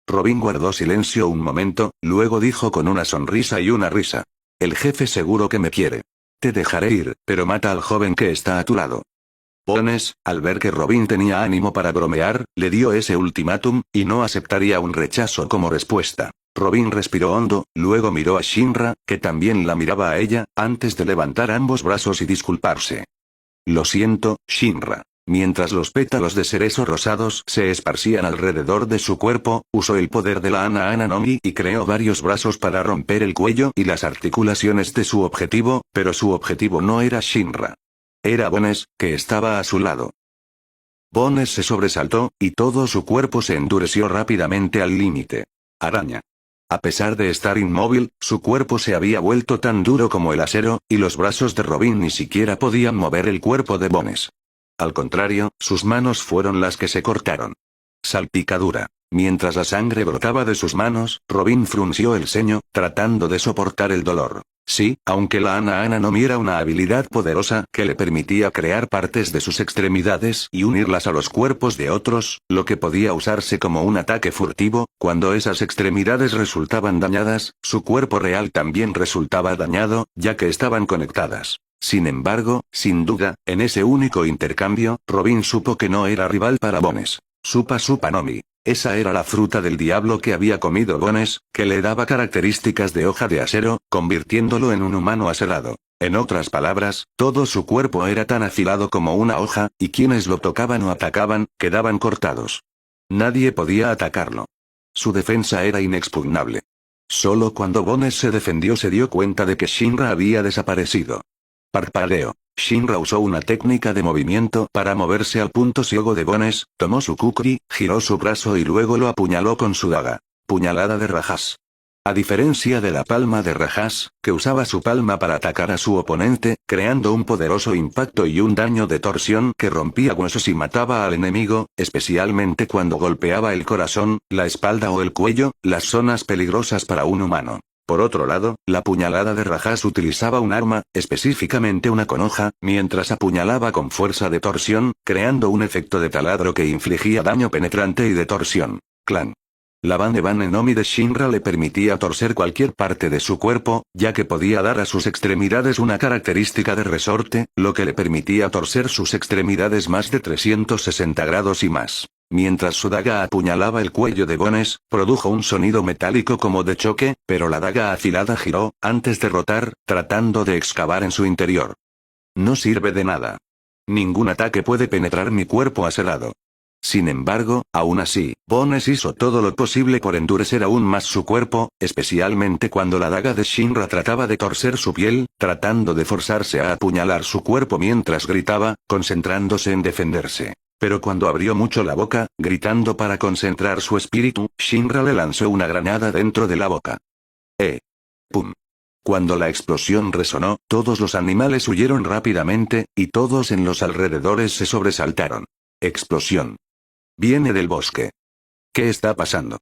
Robin guardó silencio un momento, luego dijo con una sonrisa y una risa. El jefe seguro que me quiere. Te dejaré ir, pero mata al joven que está a tu lado. Bones, al ver que Robin tenía ánimo para bromear, le dio ese ultimátum, y no aceptaría un rechazo como respuesta. Robin respiró hondo, luego miró a Shinra, que también la miraba a ella, antes de levantar ambos brazos y disculparse. Lo siento, Shinra. Mientras los pétalos de cerezo rosados se esparcían alrededor de su cuerpo, usó el poder de la Ana no Mi y creó varios brazos para romper el cuello y las articulaciones de su objetivo, pero su objetivo no era Shinra. Era Bones, que estaba a su lado. Bones se sobresaltó, y todo su cuerpo se endureció rápidamente al límite. Araña. A pesar de estar inmóvil, su cuerpo se había vuelto tan duro como el acero, y los brazos de Robin ni siquiera podían mover el cuerpo de Bones. Al contrario, sus manos fueron las que se cortaron. Salpicadura. Mientras la sangre brotaba de sus manos, Robin frunció el ceño, tratando de soportar el dolor. Sí, aunque la Ana no Mi era una habilidad poderosa que le permitía crear partes de sus extremidades y unirlas a los cuerpos de otros, lo que podía usarse como un ataque furtivo, cuando esas extremidades resultaban dañadas, su cuerpo real también resultaba dañado, ya que estaban conectadas. Sin embargo, sin duda, en ese único intercambio, Robin supo que no era rival para Bones. Supa no Mi. Esa era la fruta del diablo que había comido Bones, que le daba características de hoja de acero, convirtiéndolo en un humano aserrado. En otras palabras, todo su cuerpo era tan afilado como una hoja, y quienes lo tocaban o atacaban, quedaban cortados. Nadie podía atacarlo. Su defensa era inexpugnable. Solo cuando Bones se defendió se dio cuenta de que Shinra había desaparecido. Parpadeo. Shinra usó una técnica de movimiento para moverse al punto ciego de Bones, tomó su kukri, giró su brazo y luego lo apuñaló con su daga. Puñalada de Rajas. A diferencia de la palma de Rajas, que usaba su palma para atacar a su oponente, creando un poderoso impacto y un daño de torsión que rompía huesos y mataba al enemigo, especialmente cuando golpeaba el corazón, la espalda o el cuello, las zonas peligrosas para un humano. Por otro lado, la puñalada de Rajas utilizaba un arma, específicamente una conoja, mientras apuñalaba con fuerza de torsión, creando un efecto de taladro que infligía daño penetrante y de torsión. Clan. La Bane no Mi de Shinra le permitía torcer cualquier parte de su cuerpo, ya que podía dar a sus extremidades una característica de resorte, lo que le permitía torcer sus extremidades más de 360 grados y más. Mientras su daga apuñalaba el cuello de Bones, produjo un sonido metálico como de choque, pero la daga afilada giró, antes de rotar, tratando de excavar en su interior. No sirve de nada. Ningún ataque puede penetrar mi cuerpo aserrado. Sin embargo, aún así, Bones hizo todo lo posible por endurecer aún más su cuerpo, especialmente cuando la daga de Shinra trataba de torcer su piel, tratando de forzarse a apuñalar su cuerpo mientras gritaba, concentrándose en defenderse. Pero cuando abrió mucho la boca, gritando para concentrar su espíritu, Shinra le lanzó una granada dentro de la boca. ¡Pum! Cuando la explosión resonó, todos los animales huyeron rápidamente, y todos en los alrededores se sobresaltaron. Explosión. Viene del bosque. ¿Qué está pasando?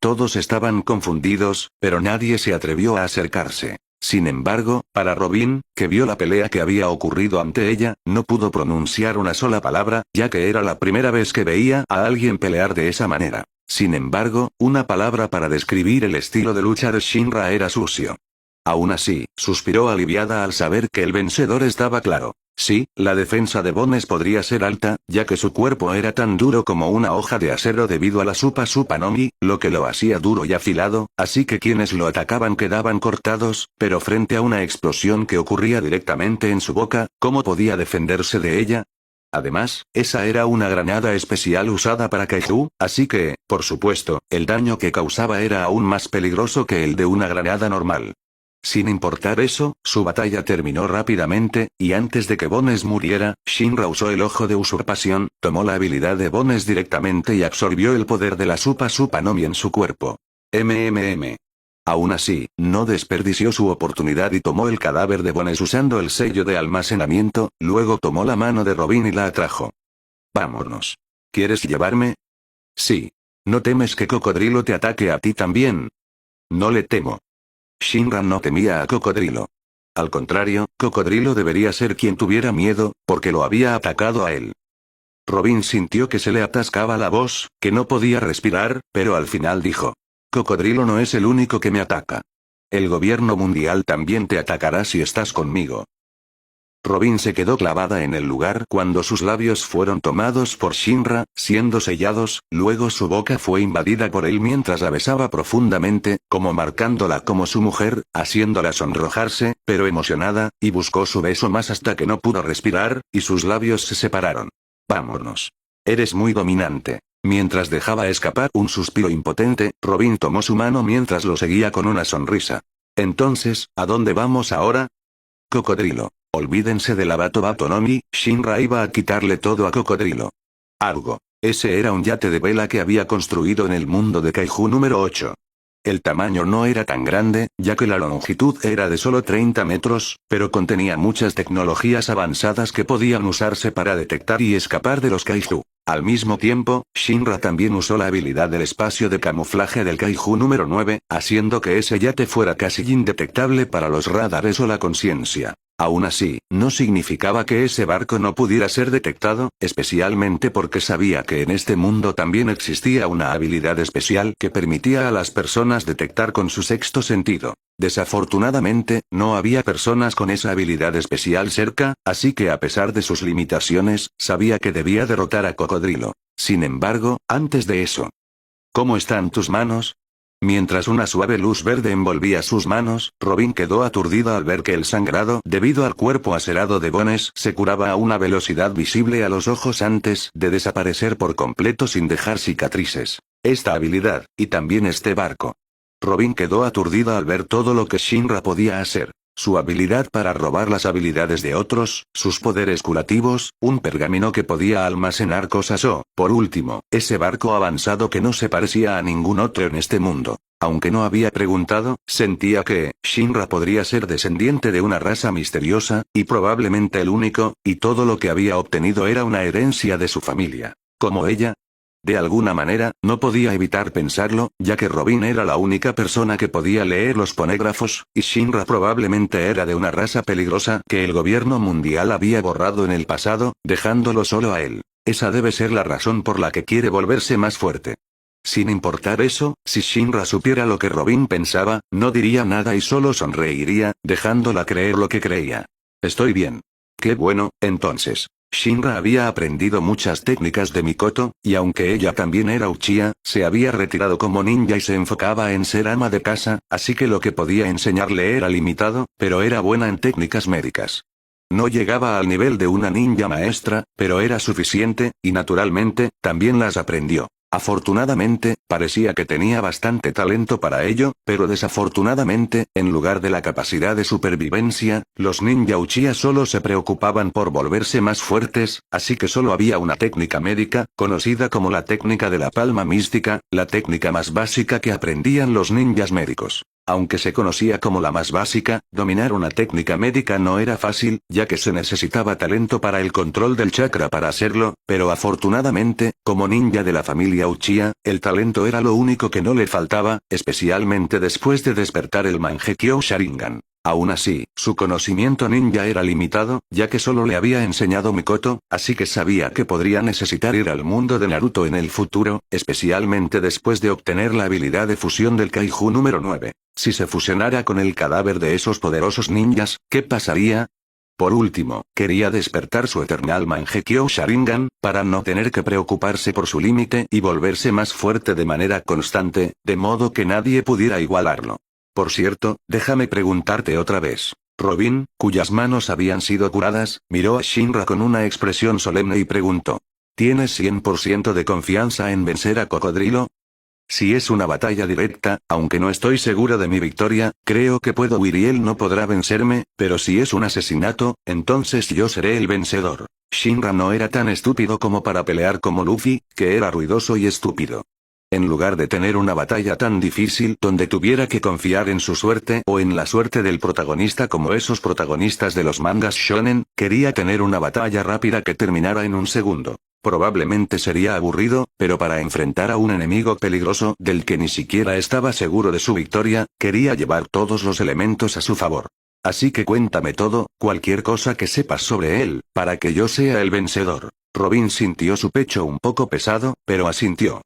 Todos estaban confundidos, pero nadie se atrevió a acercarse. Sin embargo, para Robin, que vio la pelea que había ocurrido ante ella, no pudo pronunciar una sola palabra, ya que era la primera vez que veía a alguien pelear de esa manera. Sin embargo, una palabra para describir el estilo de lucha de Shinra era sucio. Aún así, suspiró aliviada al saber que el vencedor estaba claro. Sí, la defensa de Bones podría ser alta, ya que su cuerpo era tan duro como una hoja de acero debido a la Supa Supa no Mi, lo que lo hacía duro y afilado, así que quienes lo atacaban quedaban cortados, pero frente a una explosión que ocurría directamente en su boca, ¿cómo podía defenderse de ella? Además, esa era una granada especial usada para Kaiju, así que, por supuesto, el daño que causaba era aún más peligroso que el de una granada normal. Sin importar eso, su batalla terminó rápidamente, y antes de que Bones muriera, Shinra usó el ojo de usurpación, tomó la habilidad de Bones directamente y absorbió el poder de la Supa Supa no Mi en su cuerpo. Aún así, no desperdició su oportunidad y tomó el cadáver de Bones usando el sello de almacenamiento, luego tomó la mano de Robin y la atrajo. Vámonos. ¿Quieres llevarme? Sí. ¿No temes que Cocodrilo te ataque a ti también? No le temo. Shinra no temía a Cocodrilo. Al contrario, Cocodrilo debería ser quien tuviera miedo, porque lo había atacado a él. Robin sintió que se le atascaba la voz, que no podía respirar, pero al final dijo: Cocodrilo no es el único que me ataca. El gobierno mundial también te atacará si estás conmigo. Robin se quedó clavada en el lugar cuando sus labios fueron tomados por Shinra, siendo sellados, luego su boca fue invadida por él mientras la besaba profundamente, como marcándola como su mujer, haciéndola sonrojarse, pero emocionada, y buscó su beso más hasta que no pudo respirar, y sus labios se separaron. Vámonos. Eres muy dominante. Mientras dejaba escapar un suspiro impotente, Robin tomó su mano mientras lo seguía con una sonrisa. Entonces, ¿a dónde vamos ahora? Cocodrilo. Olvídense de la Bato Bato no Mi, Shinra iba a quitarle todo a Cocodrilo. Algo. Ese era un yate de vela que había construido en el mundo de Kaiju número 8. El tamaño no era tan grande, ya que la longitud era de solo 30 metros, pero contenía muchas tecnologías avanzadas que podían usarse para detectar y escapar de los Kaiju. Al mismo tiempo, Shinra también usó la habilidad del espacio de camuflaje del Kaiju número 9, haciendo que ese yate fuera casi indetectable para los radares o la conciencia. Aún así, no significaba que ese barco no pudiera ser detectado, especialmente porque sabía que en este mundo también existía una habilidad especial que permitía a las personas detectar con su sexto sentido. Desafortunadamente, no había personas con esa habilidad especial cerca, así que a pesar de sus limitaciones, sabía que debía derrotar a Cocodrilo. Sin embargo, antes de eso. ¿Cómo están tus manos? Mientras una suave luz verde envolvía sus manos, Robin quedó aturdida al ver que el sangrado, debido al cuerpo aserado de Bones, se curaba a una velocidad visible a los ojos antes de desaparecer por completo sin dejar cicatrices. Esta habilidad, y también este barco. Robin quedó aturdida al ver todo lo que Shinra podía hacer. Su habilidad para robar las habilidades de otros, sus poderes curativos, un pergamino que podía almacenar cosas o, por último, ese barco avanzado que no se parecía a ningún otro en este mundo. Aunque no había preguntado, sentía que Shinra podría ser descendiente de una raza misteriosa, y probablemente el único, y todo lo que había obtenido era una herencia de su familia. Como ella. De alguna manera, no podía evitar pensarlo, ya que Robin era la única persona que podía leer los ponégrafos, y Shinra probablemente era de una raza peligrosa que el gobierno mundial había borrado en el pasado, dejándolo solo a él. Esa debe ser la razón por la que quiere volverse más fuerte. Sin importar eso, si Shinra supiera lo que Robin pensaba, no diría nada y solo sonreiría, dejándola creer lo que creía. Estoy bien. Qué bueno, entonces. Shinra había aprendido muchas técnicas de Mikoto, y aunque ella también era Uchiha, se había retirado como ninja y se enfocaba en ser ama de casa, así que lo que podía enseñarle era limitado, pero era buena en técnicas médicas. No llegaba al nivel de una ninja maestra, pero era suficiente, y naturalmente, también las aprendió. Afortunadamente, parecía que tenía bastante talento para ello, pero desafortunadamente, en lugar de la capacidad de supervivencia, los ninja Uchiha solo se preocupaban por volverse más fuertes, así que solo había una técnica médica, conocida como la técnica de la palma mística, la técnica más básica que aprendían los ninjas médicos. Aunque se conocía como la más básica, dominar una técnica médica no era fácil, ya que se necesitaba talento para el control del chakra para hacerlo, pero afortunadamente, como ninja de la familia Uchiha, el talento era lo único que no le faltaba, especialmente después de despertar el Mangekyo Sharingan. Aún así, su conocimiento ninja era limitado, ya que solo le había enseñado Mikoto, así que sabía que podría necesitar ir al mundo de Naruto en el futuro, especialmente después de obtener la habilidad de fusión del Kaiju número 9. Si se fusionara con el cadáver de esos poderosos ninjas, ¿qué pasaría? Por último, quería despertar su Eternal Mangekyo Sharingan, para no tener que preocuparse por su límite y volverse más fuerte de manera constante, de modo que nadie pudiera igualarlo. Por cierto, déjame preguntarte otra vez. Robin, cuyas manos habían sido curadas, miró a Shinra con una expresión solemne y preguntó. ¿Tienes 100% de confianza en vencer a Cocodrilo? Si es una batalla directa, aunque no estoy seguro de mi victoria, creo que puedo huir y él no podrá vencerme, pero si es un asesinato, entonces yo seré el vencedor. Shinra no era tan estúpido como para pelear como Luffy, que era ruidoso y estúpido. En lugar de tener una batalla tan difícil donde tuviera que confiar en su suerte o en la suerte del protagonista como esos protagonistas de los mangas shonen, quería tener una batalla rápida que terminara en un segundo. Probablemente sería aburrido, pero para enfrentar a un enemigo peligroso del que ni siquiera estaba seguro de su victoria, quería llevar todos los elementos a su favor. Así que cuéntame todo, cualquier cosa que sepas sobre él, para que yo sea el vencedor. Robin sintió su pecho un poco pesado, pero asintió.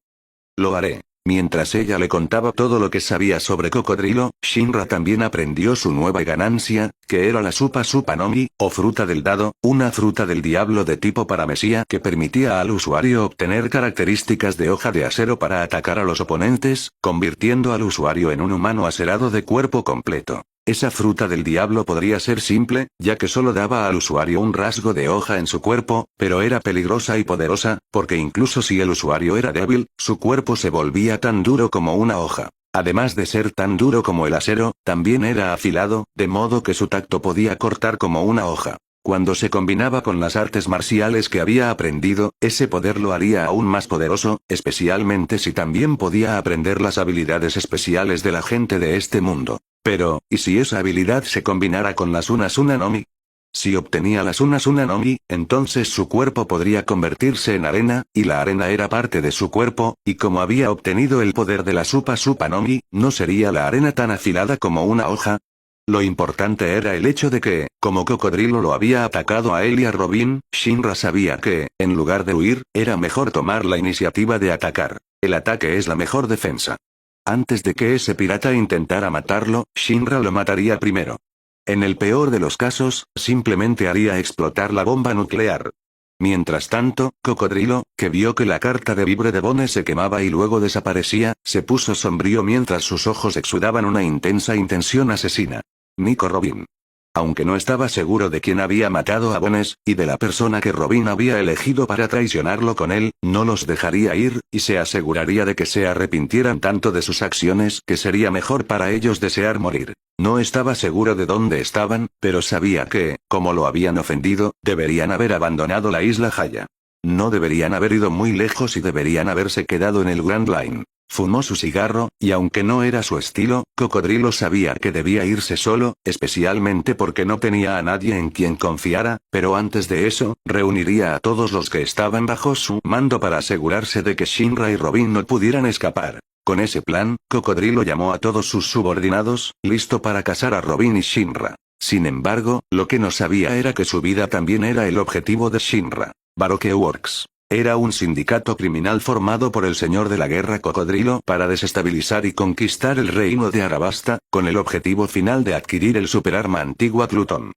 Lo haré. Mientras ella le contaba todo lo que sabía sobre Cocodrilo, Shinra también aprendió su nueva ganancia, que era la Supa Supa no Mi, o fruta del dado, una fruta del diablo de tipo paramesía que permitía al usuario obtener características de hoja de acero para atacar a los oponentes, convirtiendo al usuario en un humano aserado de cuerpo completo. Esa fruta del diablo podría ser simple, ya que solo daba al usuario un rasgo de hoja en su cuerpo, pero era peligrosa y poderosa, porque incluso si el usuario era débil, su cuerpo se volvía tan duro como una hoja. Además de ser tan duro como el acero, también era afilado, de modo que su tacto podía cortar como una hoja. Cuando se combinaba con las artes marciales que había aprendido, ese poder lo haría aún más poderoso, especialmente si también podía aprender las habilidades especiales de la gente de este mundo. Pero, ¿y si esa habilidad se combinara con las Suna no Mi? Si obtenía las Suna no Mi, entonces su cuerpo podría convertirse en arena, y la arena era parte de su cuerpo, y como había obtenido el poder de la Supa Supa no Mi, ¿no sería la arena tan afilada como una hoja? Lo importante era el hecho de que, como Cocodrilo lo había atacado a él y a Robin, Shinra sabía que, en lugar de huir, era mejor tomar la iniciativa de atacar. El ataque es la mejor defensa. Antes de que ese pirata intentara matarlo, Shinra lo mataría primero. En el peor de los casos, simplemente haría explotar la bomba nuclear. Mientras tanto, Cocodrilo, que vio que la carta de Vibre de Bone se quemaba y luego desaparecía, se puso sombrío mientras sus ojos exudaban una intensa intención asesina. Nico Robin. Aunque no estaba seguro de quién había matado a Bones, y de la persona que Robin había elegido para traicionarlo con él, no los dejaría ir, y se aseguraría de que se arrepintieran tanto de sus acciones que sería mejor para ellos desear morir. No estaba seguro de dónde estaban, pero sabía que, como lo habían ofendido, deberían haber abandonado la isla Haya. No deberían haber ido muy lejos y deberían haberse quedado en el Grand Line. Fumó su cigarro, y aunque no era su estilo, Cocodrilo sabía que debía irse solo, especialmente porque no tenía a nadie en quien confiara, pero antes de eso, reuniría a todos los que estaban bajo su mando para asegurarse de que Shinra y Robin no pudieran escapar. Con ese plan, Cocodrilo llamó a todos sus subordinados, listo para cazar a Robin y Shinra. Sin embargo, lo que no sabía era que su vida también era el objetivo de Shinra. Baroque Works. Era un sindicato criminal formado por el señor de la guerra Cocodrilo para desestabilizar y conquistar el reino de Arabasta, con el objetivo final de adquirir el superarma antigua Pluton.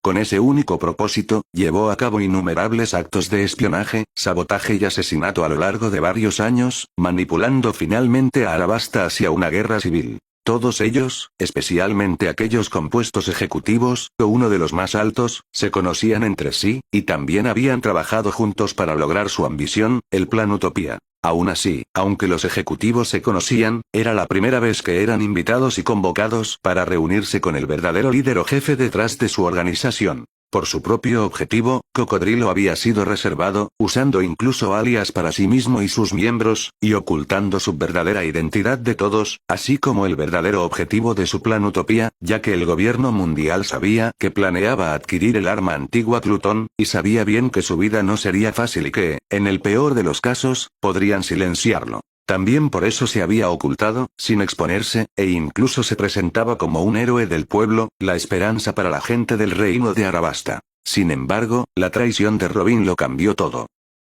Con ese único propósito, llevó a cabo innumerables actos de espionaje, sabotaje y asesinato a lo largo de varios años, manipulando finalmente a Arabasta hacia una guerra civil. Todos ellos, especialmente aquellos compuestos ejecutivos, o uno de los más altos, se conocían entre sí, y también habían trabajado juntos para lograr su ambición, el Plan Utopía. Aún así, aunque los ejecutivos se conocían, era la primera vez que eran invitados y convocados para reunirse con el verdadero líder o jefe detrás de su organización. Por su propio objetivo, Cocodrilo había sido reservado, usando incluso alias para sí mismo y sus miembros, y ocultando su verdadera identidad de todos, así como el verdadero objetivo de su plan Utopía, ya que el gobierno mundial sabía que planeaba adquirir el arma antigua Plutón, y sabía bien que su vida no sería fácil y que, en el peor de los casos, podrían silenciarlo. También por eso se había ocultado, sin exponerse, e incluso se presentaba como un héroe del pueblo, la esperanza para la gente del reino de Arabasta. Sin embargo, la traición de Robin lo cambió todo.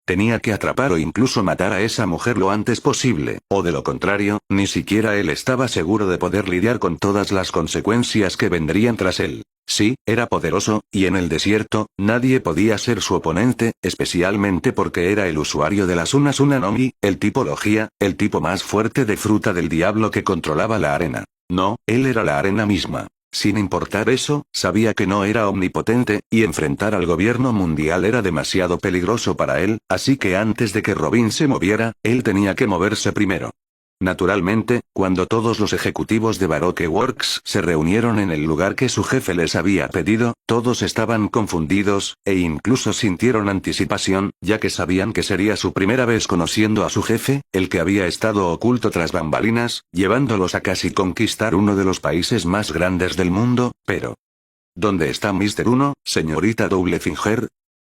Tenía que atrapar o incluso matar a esa mujer lo antes posible, o de lo contrario, ni siquiera él estaba seguro de poder lidiar con todas las consecuencias que vendrían tras él. Sí, era poderoso, y en el desierto, nadie podía ser su oponente, especialmente porque era el usuario de la Suna no Mi, el tipo Logia, el tipo más fuerte de fruta del diablo que controlaba la arena. No, él era la arena misma. Sin importar eso, sabía que no era omnipotente, y enfrentar al gobierno mundial era demasiado peligroso para él, así que antes de que Robin se moviera, él tenía que moverse primero. Naturalmente, cuando todos los ejecutivos de Baroque Works se reunieron en el lugar que su jefe les había pedido, todos estaban confundidos, e incluso sintieron anticipación, ya que sabían que sería su primera vez conociendo a su jefe, el que había estado oculto tras bambalinas, llevándolos a casi conquistar uno de los países más grandes del mundo, pero... ¿Dónde está Mr. 1, señorita Doublefinger?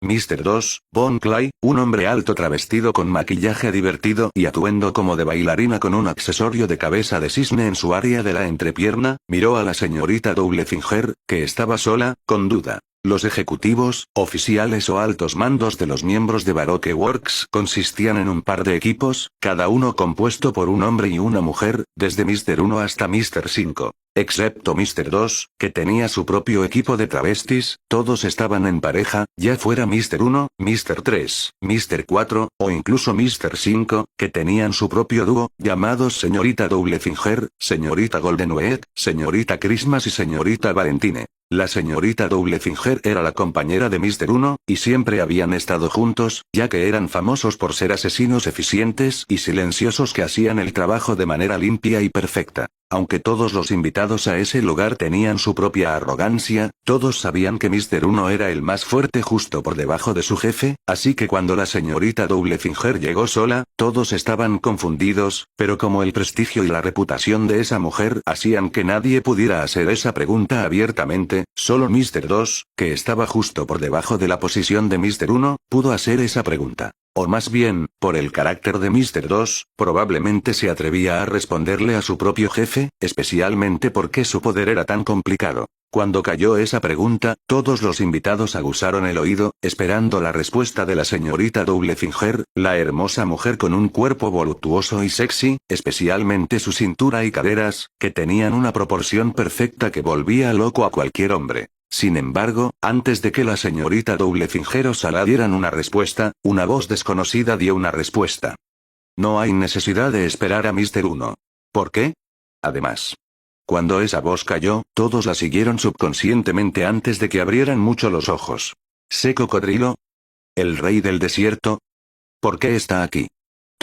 Mr. 2, Von Clay, un hombre alto travestido con maquillaje divertido y atuendo como de bailarina con un accesorio de cabeza de cisne en su área de la entrepierna, miró a la señorita Doublefinger, que estaba sola, con duda. Los ejecutivos, oficiales o altos mandos de los miembros de Baroque Works consistían en un par de equipos, cada uno compuesto por un hombre y una mujer, desde Mr. 1 hasta Mr. 5. Excepto Mr. 2, que tenía su propio equipo de travestis, todos estaban en pareja, ya fuera Mr. 1, Mr. 3, Mr. 4, o incluso Mr. 5, que tenían su propio dúo, llamados señorita Doublefinger, señorita Goldenwed, señorita Christmas y señorita Valentine. La señorita Doublefinger era la compañera de Mr. 1, y siempre habían estado juntos, ya que eran famosos por ser asesinos eficientes y silenciosos que hacían el trabajo de manera limpia y perfecta. Aunque todos los invitados a ese lugar tenían su propia arrogancia, todos sabían que Mr. 1 era el más fuerte justo por debajo de su jefe, así que cuando la señorita Doublefinger llegó sola, todos estaban confundidos, pero como el prestigio y la reputación de esa mujer hacían que nadie pudiera hacer esa pregunta abiertamente, solo Mr. 2, que estaba justo por debajo de la posición de Mr. 1, pudo hacer esa pregunta. O más bien, por el carácter de Mr. 2, probablemente se atrevía a responderle a su propio jefe, especialmente porque su poder era tan complicado. Cuando cayó esa pregunta, todos los invitados aguzaron el oído, esperando la respuesta de la señorita Doublefinger, la hermosa mujer con un cuerpo voluptuoso y sexy, especialmente su cintura y caderas, que tenían una proporción perfecta que volvía loco a cualquier hombre. Sin embargo, antes de que la señorita Doublefinger osara dieran una respuesta, una voz desconocida dio una respuesta. No hay necesidad de esperar a Mr. 1. ¿Por qué? Además, cuando esa voz cayó, todos la siguieron subconscientemente antes de que abrieran mucho los ojos. ¿Sé cocodrilo? ¿El rey del desierto? ¿Por qué está aquí?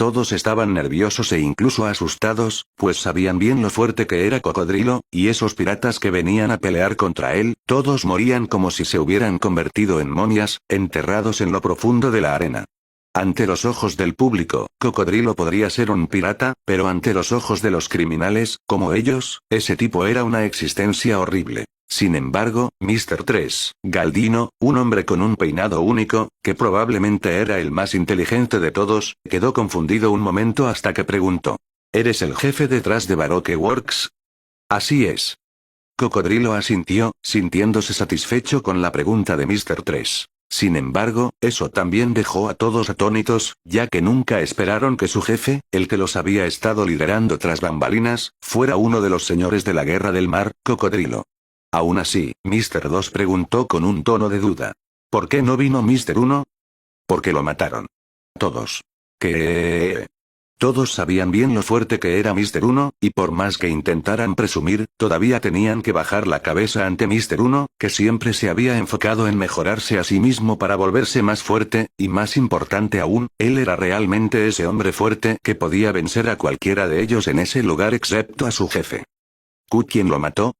Todos estaban nerviosos e incluso asustados, pues sabían bien lo fuerte que era Cocodrilo, y esos piratas que venían a pelear contra él, todos morían como si se hubieran convertido en momias, enterrados en lo profundo de la arena. Ante los ojos del público, Cocodrilo podría ser un pirata, pero ante los ojos de los criminales, como ellos, ese tipo era una existencia horrible. Sin embargo, Mr. 3, Galdino, un hombre con un peinado único, que probablemente era el más inteligente de todos, quedó confundido un momento hasta que preguntó. ¿Eres el jefe detrás de Baroque Works? Así es. Cocodrilo asintió, sintiéndose satisfecho con la pregunta de Mr. 3. Sin embargo, eso también dejó a todos atónitos, ya que nunca esperaron que su jefe, el que los había estado liderando tras bambalinas, fuera uno de los señores de la Guerra del Mar, Cocodrilo. Aún así, Mr. 2 preguntó con un tono de duda. ¿Por qué no vino Mr. 1? Porque lo mataron. Todos. ¿Qué? Todos sabían bien lo fuerte que era Mr. 1, y por más que intentaran presumir, todavía tenían que bajar la cabeza ante Mr. 1, que siempre se había enfocado en mejorarse a sí mismo para volverse más fuerte, y más importante aún, él era realmente ese hombre fuerte que podía vencer a cualquiera de ellos en ese lugar excepto a su jefe. ¿Quién lo mató?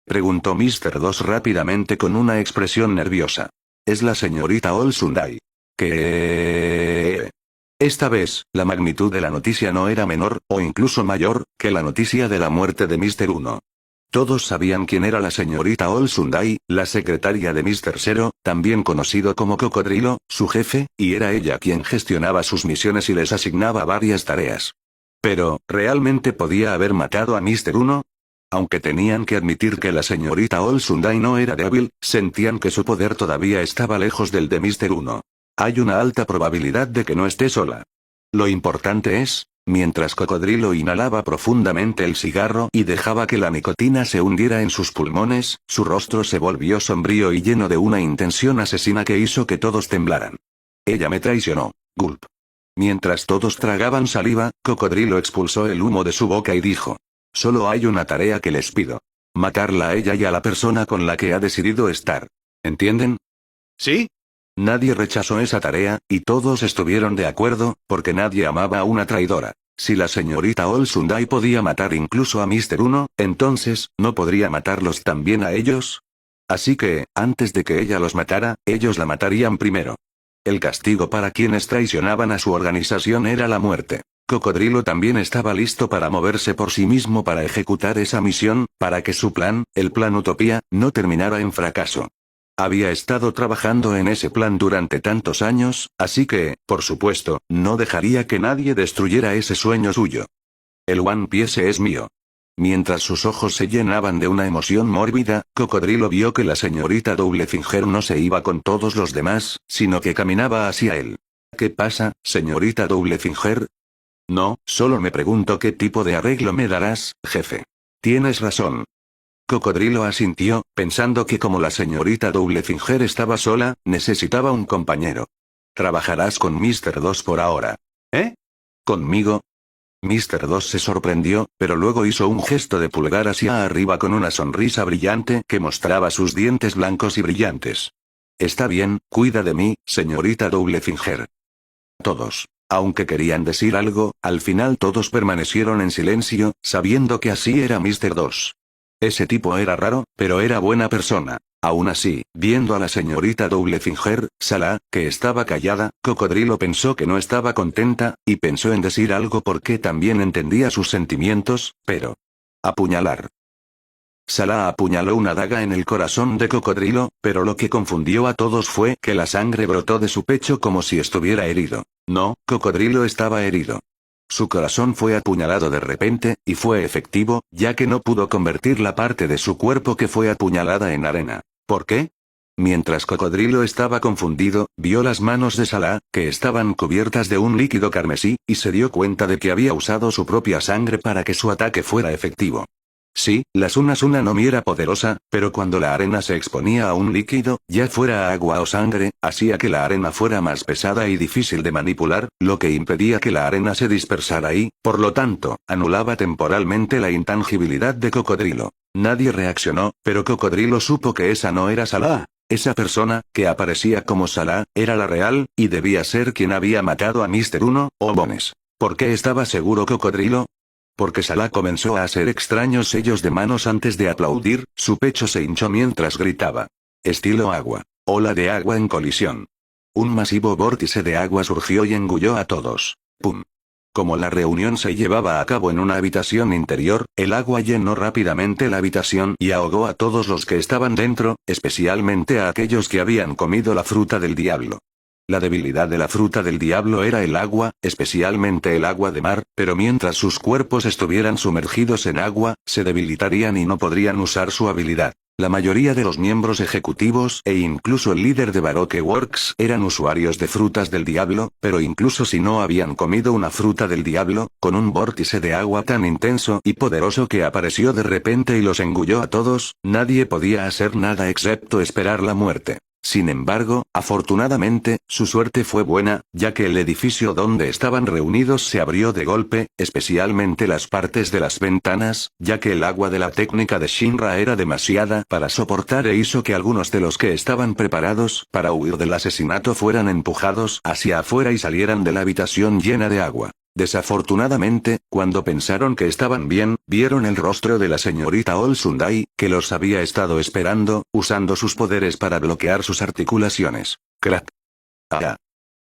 Preguntó Mr. 2 rápidamente con una expresión nerviosa. Es la señorita Olsundai. ¿Qué? Esta vez, la magnitud de la noticia no era menor, o incluso mayor, que la noticia de la muerte de Mr. 1. Todos sabían quién era la señorita Olsundai, la secretaria de Mr. 0, también conocido como Cocodrilo, su jefe, y era ella quien gestionaba sus misiones y les asignaba varias tareas. Pero, ¿realmente podía haber matado a Mr. Uno? Aunque tenían que admitir que la señorita Olsundai no era débil, sentían que su poder todavía estaba lejos del de Mr. Uno. Hay una alta probabilidad de que no esté sola. Lo importante es, mientras Cocodrilo inhalaba profundamente el cigarro y dejaba que la nicotina se hundiera en sus pulmones, su rostro se volvió sombrío y lleno de una intención asesina que hizo que todos temblaran. Ella me traicionó. Gulp. Mientras todos tragaban saliva, Cocodrilo expulsó el humo de su boca y dijo: solo hay una tarea que les pido. Matarla a ella y a la persona con la que ha decidido estar. ¿Entienden? ¿Sí? Nadie rechazó esa tarea, y todos estuvieron de acuerdo, porque nadie amaba a una traidora. Si la señorita Olsundai podía matar incluso a Mr. Uno, entonces, ¿no podría matarlos también a ellos? Así que, antes de que ella los matara, ellos la matarían primero. El castigo para quienes traicionaban a su organización era la muerte. Cocodrilo también estaba listo para moverse por sí mismo para ejecutar esa misión, para que su plan, el plan Utopía, no terminara en fracaso. Había estado trabajando en ese plan durante tantos años, así que, por supuesto, no dejaría que nadie destruyera ese sueño suyo. El One Piece es mío. Mientras sus ojos se llenaban de una emoción mórbida, Cocodrilo vio que la señorita Doublefinger no se iba con todos los demás, sino que caminaba hacia él. ¿Qué pasa, señorita Doublefinger? No, solo me pregunto qué tipo de arreglo me darás, jefe. Tienes razón. Cocodrilo asintió, pensando que como la señorita Doublefinger estaba sola, necesitaba un compañero. Trabajarás con Mr. 2 por ahora. ¿Eh? ¿Conmigo? Mr. 2 se sorprendió, pero luego hizo un gesto de pulgar hacia arriba con una sonrisa brillante que mostraba sus dientes blancos y brillantes. Está bien, cuida de mí, señorita Doublefinger. Todos, aunque querían decir algo, al final todos permanecieron en silencio, sabiendo que así era Mr. 2. Ese tipo era raro, pero era buena persona. Aún así, viendo a la señorita Doublefinger, Salah, que estaba callada, Cocodrilo pensó que no estaba contenta, y pensó en decir algo porque también entendía sus sentimientos, pero... apuñalar. Salah apuñaló una daga en el corazón de Cocodrilo, pero lo que confundió a todos fue que la sangre brotó de su pecho como si estuviera herido. No, Cocodrilo estaba herido. Su corazón fue apuñalado de repente, y fue efectivo, ya que no pudo convertir la parte de su cuerpo que fue apuñalada en arena. ¿Por qué? Mientras Cocodrilo estaba confundido, vio las manos de Salah, que estaban cubiertas de un líquido carmesí, y se dio cuenta de que había usado su propia sangre para que su ataque fuera efectivo. Sí, la Sunasuna no Mi era poderosa, pero cuando la arena se exponía a un líquido, ya fuera agua o sangre, hacía que la arena fuera más pesada y difícil de manipular, lo que impedía que la arena se dispersara y, por lo tanto, anulaba temporalmente la intangibilidad de Cocodrilo. Nadie reaccionó, pero Cocodrilo supo que esa no era Salah. Esa persona, que aparecía como Salah, era la real, y debía ser quien había matado a Mr. Uno, o Bones. ¿Por qué estaba seguro Cocodrilo? Porque Salah comenzó a hacer extraños sellos de manos antes de aplaudir, su pecho se hinchó mientras gritaba. Estilo agua. Ola de agua en colisión. Un masivo vórtice de agua surgió y engulló a todos. ¡Pum! Como la reunión se llevaba a cabo en una habitación interior, el agua llenó rápidamente la habitación y ahogó a todos los que estaban dentro, especialmente a aquellos que habían comido la fruta del diablo. La debilidad de la fruta del diablo era el agua, especialmente el agua de mar, pero mientras sus cuerpos estuvieran sumergidos en agua, se debilitarían y no podrían usar su habilidad. La mayoría de los miembros ejecutivos e incluso el líder de Baroque Works eran usuarios de frutas del diablo, pero incluso si no habían comido una fruta del diablo, con un vórtice de agua tan intenso y poderoso que apareció de repente y los engulló a todos, nadie podía hacer nada excepto esperar la muerte. Sin embargo, afortunadamente, su suerte fue buena, ya que el edificio donde estaban reunidos se abrió de golpe, especialmente las partes de las ventanas, ya que el agua de la técnica de Shinra era demasiada para soportar e hizo que algunos de los que estaban preparados para huir del asesinato fueran empujados hacia afuera y salieran de la habitación llena de agua. Desafortunadamente, cuando pensaron que estaban bien, vieron el rostro de la señorita Olsundai, que los había estado esperando, usando sus poderes para bloquear sus articulaciones. Crack. Ah.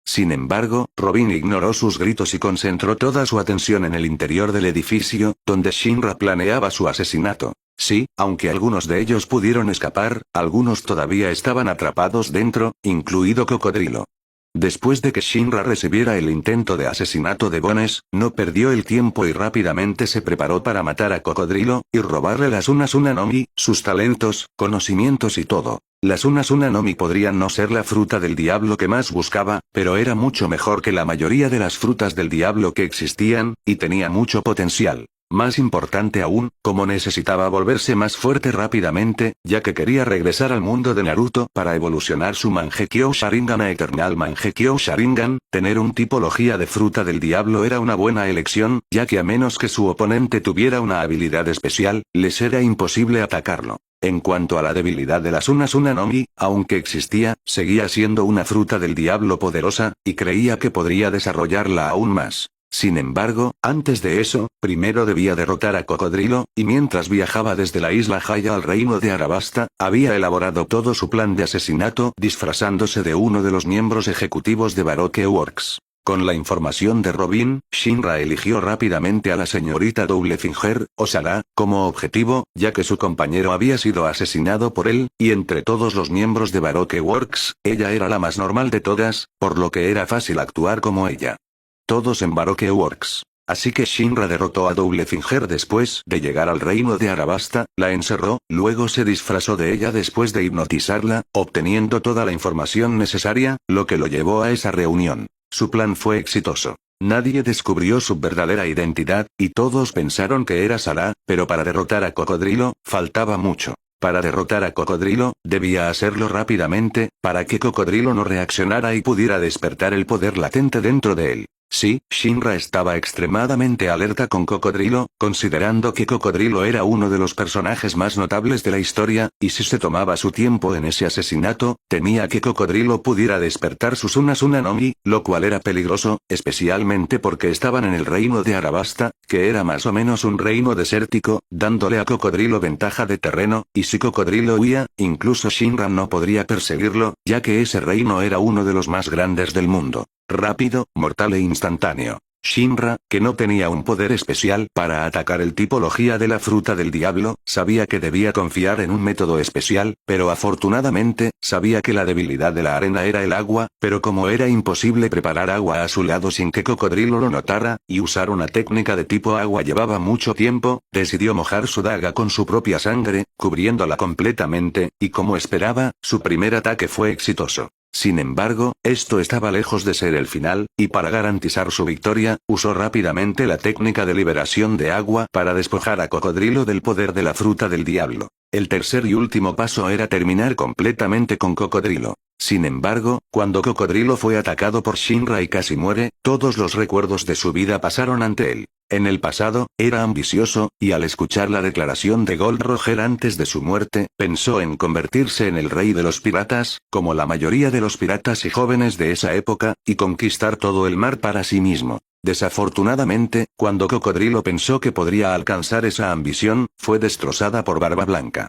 Sin embargo, Robin ignoró sus gritos y concentró toda su atención en el interior del edificio, donde Shinra planeaba su asesinato. Sí, aunque algunos de ellos pudieron escapar, algunos todavía estaban atrapados dentro, incluido Cocodrilo. Después de que Shinra recibiera el intento de asesinato de Bones, no perdió el tiempo y rápidamente se preparó para matar a Cocodrilo, y robarle las Una no Mi, sus talentos, conocimientos y todo. Las Una no Mi podrían no ser la fruta del diablo que más buscaba, pero era mucho mejor que la mayoría de las frutas del diablo que existían, y tenía mucho potencial. Más importante aún, como necesitaba volverse más fuerte rápidamente, ya que quería regresar al mundo de Naruto para evolucionar su Mangekyo Sharingan a Eternal Mangekyo Sharingan, tener un tipología de fruta del diablo era una buena elección, ya que a menos que su oponente tuviera una habilidad especial, les era imposible atacarlo. En cuanto a la debilidad de las Una no Mi, aunque existía, seguía siendo una fruta del diablo poderosa, y creía que podría desarrollarla aún más. Sin embargo, antes de eso, primero debía derrotar a Cocodrilo, y mientras viajaba desde la isla Haya al reino de Arabasta, había elaborado todo su plan de asesinato disfrazándose de uno de los miembros ejecutivos de Baroque Works. Con la información de Robin, Shinra eligió rápidamente a la señorita Double Finger, o Sarah, como objetivo, ya que su compañero había sido asesinado por él, y entre todos los miembros de Baroque Works, ella era la más normal de todas, por lo que era fácil actuar como ella. Todos en Baroque Works. Así que Shinra derrotó a Double Finger después de llegar al reino de Arabasta, la encerró, luego se disfrazó de ella después de hipnotizarla, obteniendo toda la información necesaria, lo que lo llevó a esa reunión. Su plan fue exitoso. Nadie descubrió su verdadera identidad, y todos pensaron que era Sarah, pero para derrotar a Cocodrilo, faltaba mucho. Para derrotar a Cocodrilo, debía hacerlo rápidamente, para que Cocodrilo no reaccionara y pudiera despertar el poder latente dentro de él. Sí, Shinra estaba extremadamente alerta con Cocodrilo, considerando que Cocodrilo era uno de los personajes más notables de la historia, y si se tomaba su tiempo en ese asesinato, temía que Cocodrilo pudiera despertar sus Una no Mi, lo cual era peligroso, especialmente porque estaban en el reino de Arabasta, que era más o menos un reino desértico, dándole a Cocodrilo ventaja de terreno, y si Cocodrilo huía, incluso Shinra no podría perseguirlo, ya que ese reino era uno de los más grandes del mundo. Rápido, mortal e instantáneo. Shinra, que no tenía un poder especial para atacar el tipología de la fruta del diablo, sabía que debía confiar en un método especial, pero afortunadamente, sabía que la debilidad de la arena era el agua, pero como era imposible preparar agua a su lado sin que Cocodrilo lo notara, y usar una técnica de tipo agua llevaba mucho tiempo, decidió mojar su daga con su propia sangre, cubriéndola completamente, y como esperaba, su primer ataque fue exitoso. Sin embargo, esto estaba lejos de ser el final, y para garantizar su victoria, usó rápidamente la técnica de liberación de agua para despojar a Cocodrilo del poder de la fruta del diablo. El tercer y último paso era terminar completamente con Cocodrilo. Sin embargo, cuando Cocodrilo fue atacado por Shinra y casi muere, todos los recuerdos de su vida pasaron ante él. En el pasado, era ambicioso, y al escuchar la declaración de Gold Roger antes de su muerte, pensó en convertirse en el rey de los piratas, como la mayoría de los piratas y jóvenes de esa época, y conquistar todo el mar para sí mismo. Desafortunadamente, cuando Cocodrilo pensó que podría alcanzar esa ambición, fue destrozada por Barba Blanca.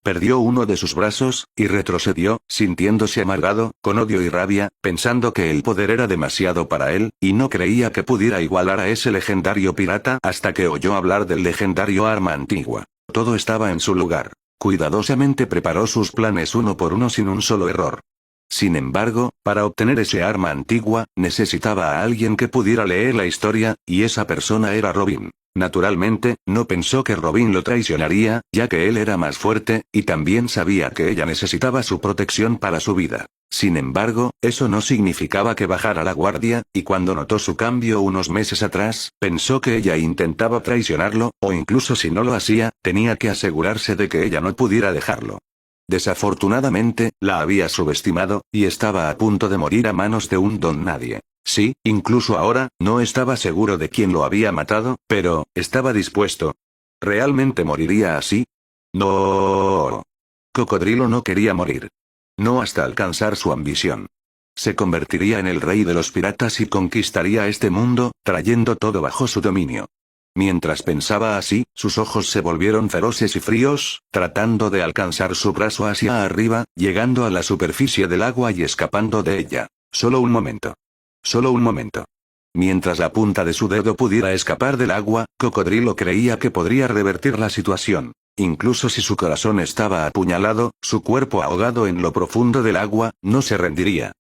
Perdió uno de sus brazos, y retrocedió, sintiéndose amargado, con odio y rabia, pensando que el poder era demasiado para él, y no creía que pudiera igualar a ese legendario pirata hasta que oyó hablar del legendario arma antigua. Todo estaba en su lugar. Cuidadosamente preparó sus planes uno por uno sin un solo error. Sin embargo, para obtener ese arma antigua, necesitaba a alguien que pudiera leer la historia, y esa persona era Robin. Naturalmente, no pensó que Robin lo traicionaría, ya que él era más fuerte, y también sabía que ella necesitaba su protección para su vida. Sin embargo, eso no significaba que bajara la guardia, y cuando notó su cambio unos meses atrás, pensó que ella intentaba traicionarlo, o incluso si no lo hacía, tenía que asegurarse de que ella no pudiera dejarlo. Desafortunadamente, la había subestimado, y estaba a punto de morir a manos de un don nadie. Sí, incluso ahora, no estaba seguro de quién lo había matado, pero, estaba dispuesto. ¿Realmente moriría así? No. Cocodrilo no quería morir. No hasta alcanzar su ambición. Se convertiría en el rey de los piratas y conquistaría este mundo, trayendo todo bajo su dominio. Mientras pensaba así, sus ojos se volvieron feroces y fríos, tratando de alcanzar su brazo hacia arriba, llegando a la superficie del agua y escapando de ella. Solo un momento. Solo un momento. Mientras la punta de su dedo pudiera escapar del agua, Cocodrilo creía que podría revertir la situación. Incluso si su corazón estaba apuñalado, su cuerpo ahogado en lo profundo del agua, no se rendiría.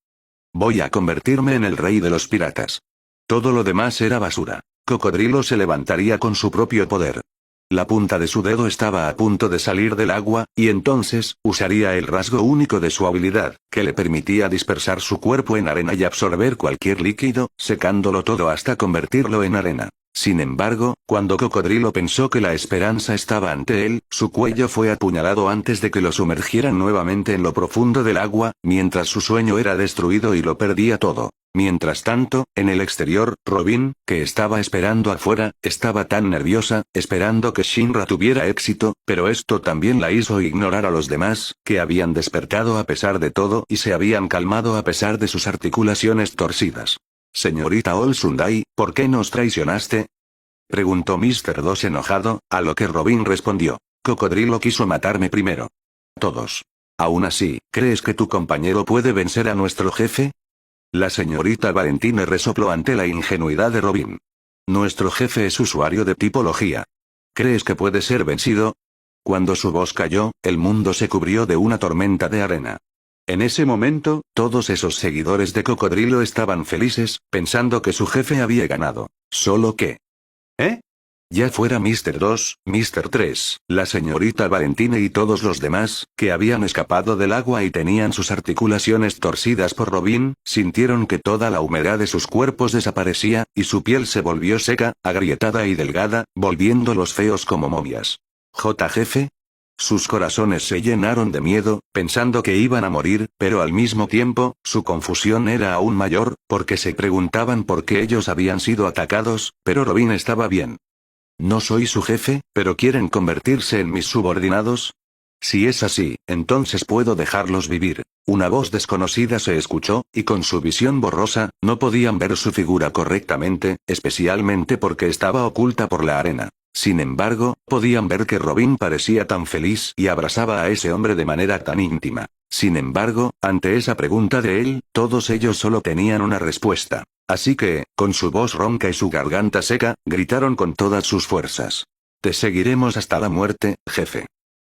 Voy a convertirme en el rey de los piratas. Todo lo demás era basura. Cocodrilo se levantaría con su propio poder. La punta de su dedo estaba a punto de salir del agua, y entonces, usaría el rasgo único de su habilidad, que le permitía dispersar su cuerpo en arena y absorber cualquier líquido, secándolo todo hasta convertirlo en arena. Sin embargo, cuando Cocodrilo pensó que la esperanza estaba ante él, su cuello fue apuñalado antes de que lo sumergieran nuevamente en lo profundo del agua, mientras su sueño era destruido y lo perdía todo. Mientras tanto, en el exterior, Robin, que estaba esperando afuera, estaba tan nerviosa, esperando que Shinra tuviera éxito, pero esto también la hizo ignorar a los demás, que habían despertado a pesar de todo y se habían calmado a pesar de sus articulaciones torcidas. Señorita Olsundai, ¿por qué nos traicionaste? Preguntó Mr. 2 enojado, a lo que Robin respondió. Cocodrilo quiso matarme primero. Todos. Aún así, ¿crees que tu compañero puede vencer a nuestro jefe? La señorita Valentine resopló ante la ingenuidad de Robin. Nuestro jefe es usuario de tipología. ¿Crees que puede ser vencido? Cuando su voz cayó, el mundo se cubrió de una tormenta de arena. En ese momento, todos esos seguidores de Cocodrilo estaban felices, pensando que su jefe había ganado. Solo que... Ya fuera Mr. 2, Mr. 3, la señorita Valentine y todos los demás, que habían escapado del agua y tenían sus articulaciones torcidas por Robin, sintieron que toda la humedad de sus cuerpos desaparecía, y su piel se volvió seca, agrietada y delgada, volviéndolos feos como momias. Jefe. Sus corazones se llenaron de miedo, pensando que iban a morir, pero al mismo tiempo, su confusión era aún mayor, porque se preguntaban por qué ellos habían sido atacados, pero Robin estaba bien. No soy su jefe, pero ¿quieren convertirse en mis subordinados? Si es así, entonces puedo dejarlos vivir. Una voz desconocida se escuchó, y con su visión borrosa, no podían ver su figura correctamente, especialmente porque estaba oculta por la arena. Sin embargo, podían ver que Robin parecía tan feliz y abrazaba a ese hombre de manera tan íntima. Sin embargo, ante esa pregunta de él, todos ellos solo tenían una respuesta. Así que, con su voz ronca y su garganta seca, gritaron con todas sus fuerzas. Te seguiremos hasta la muerte, jefe.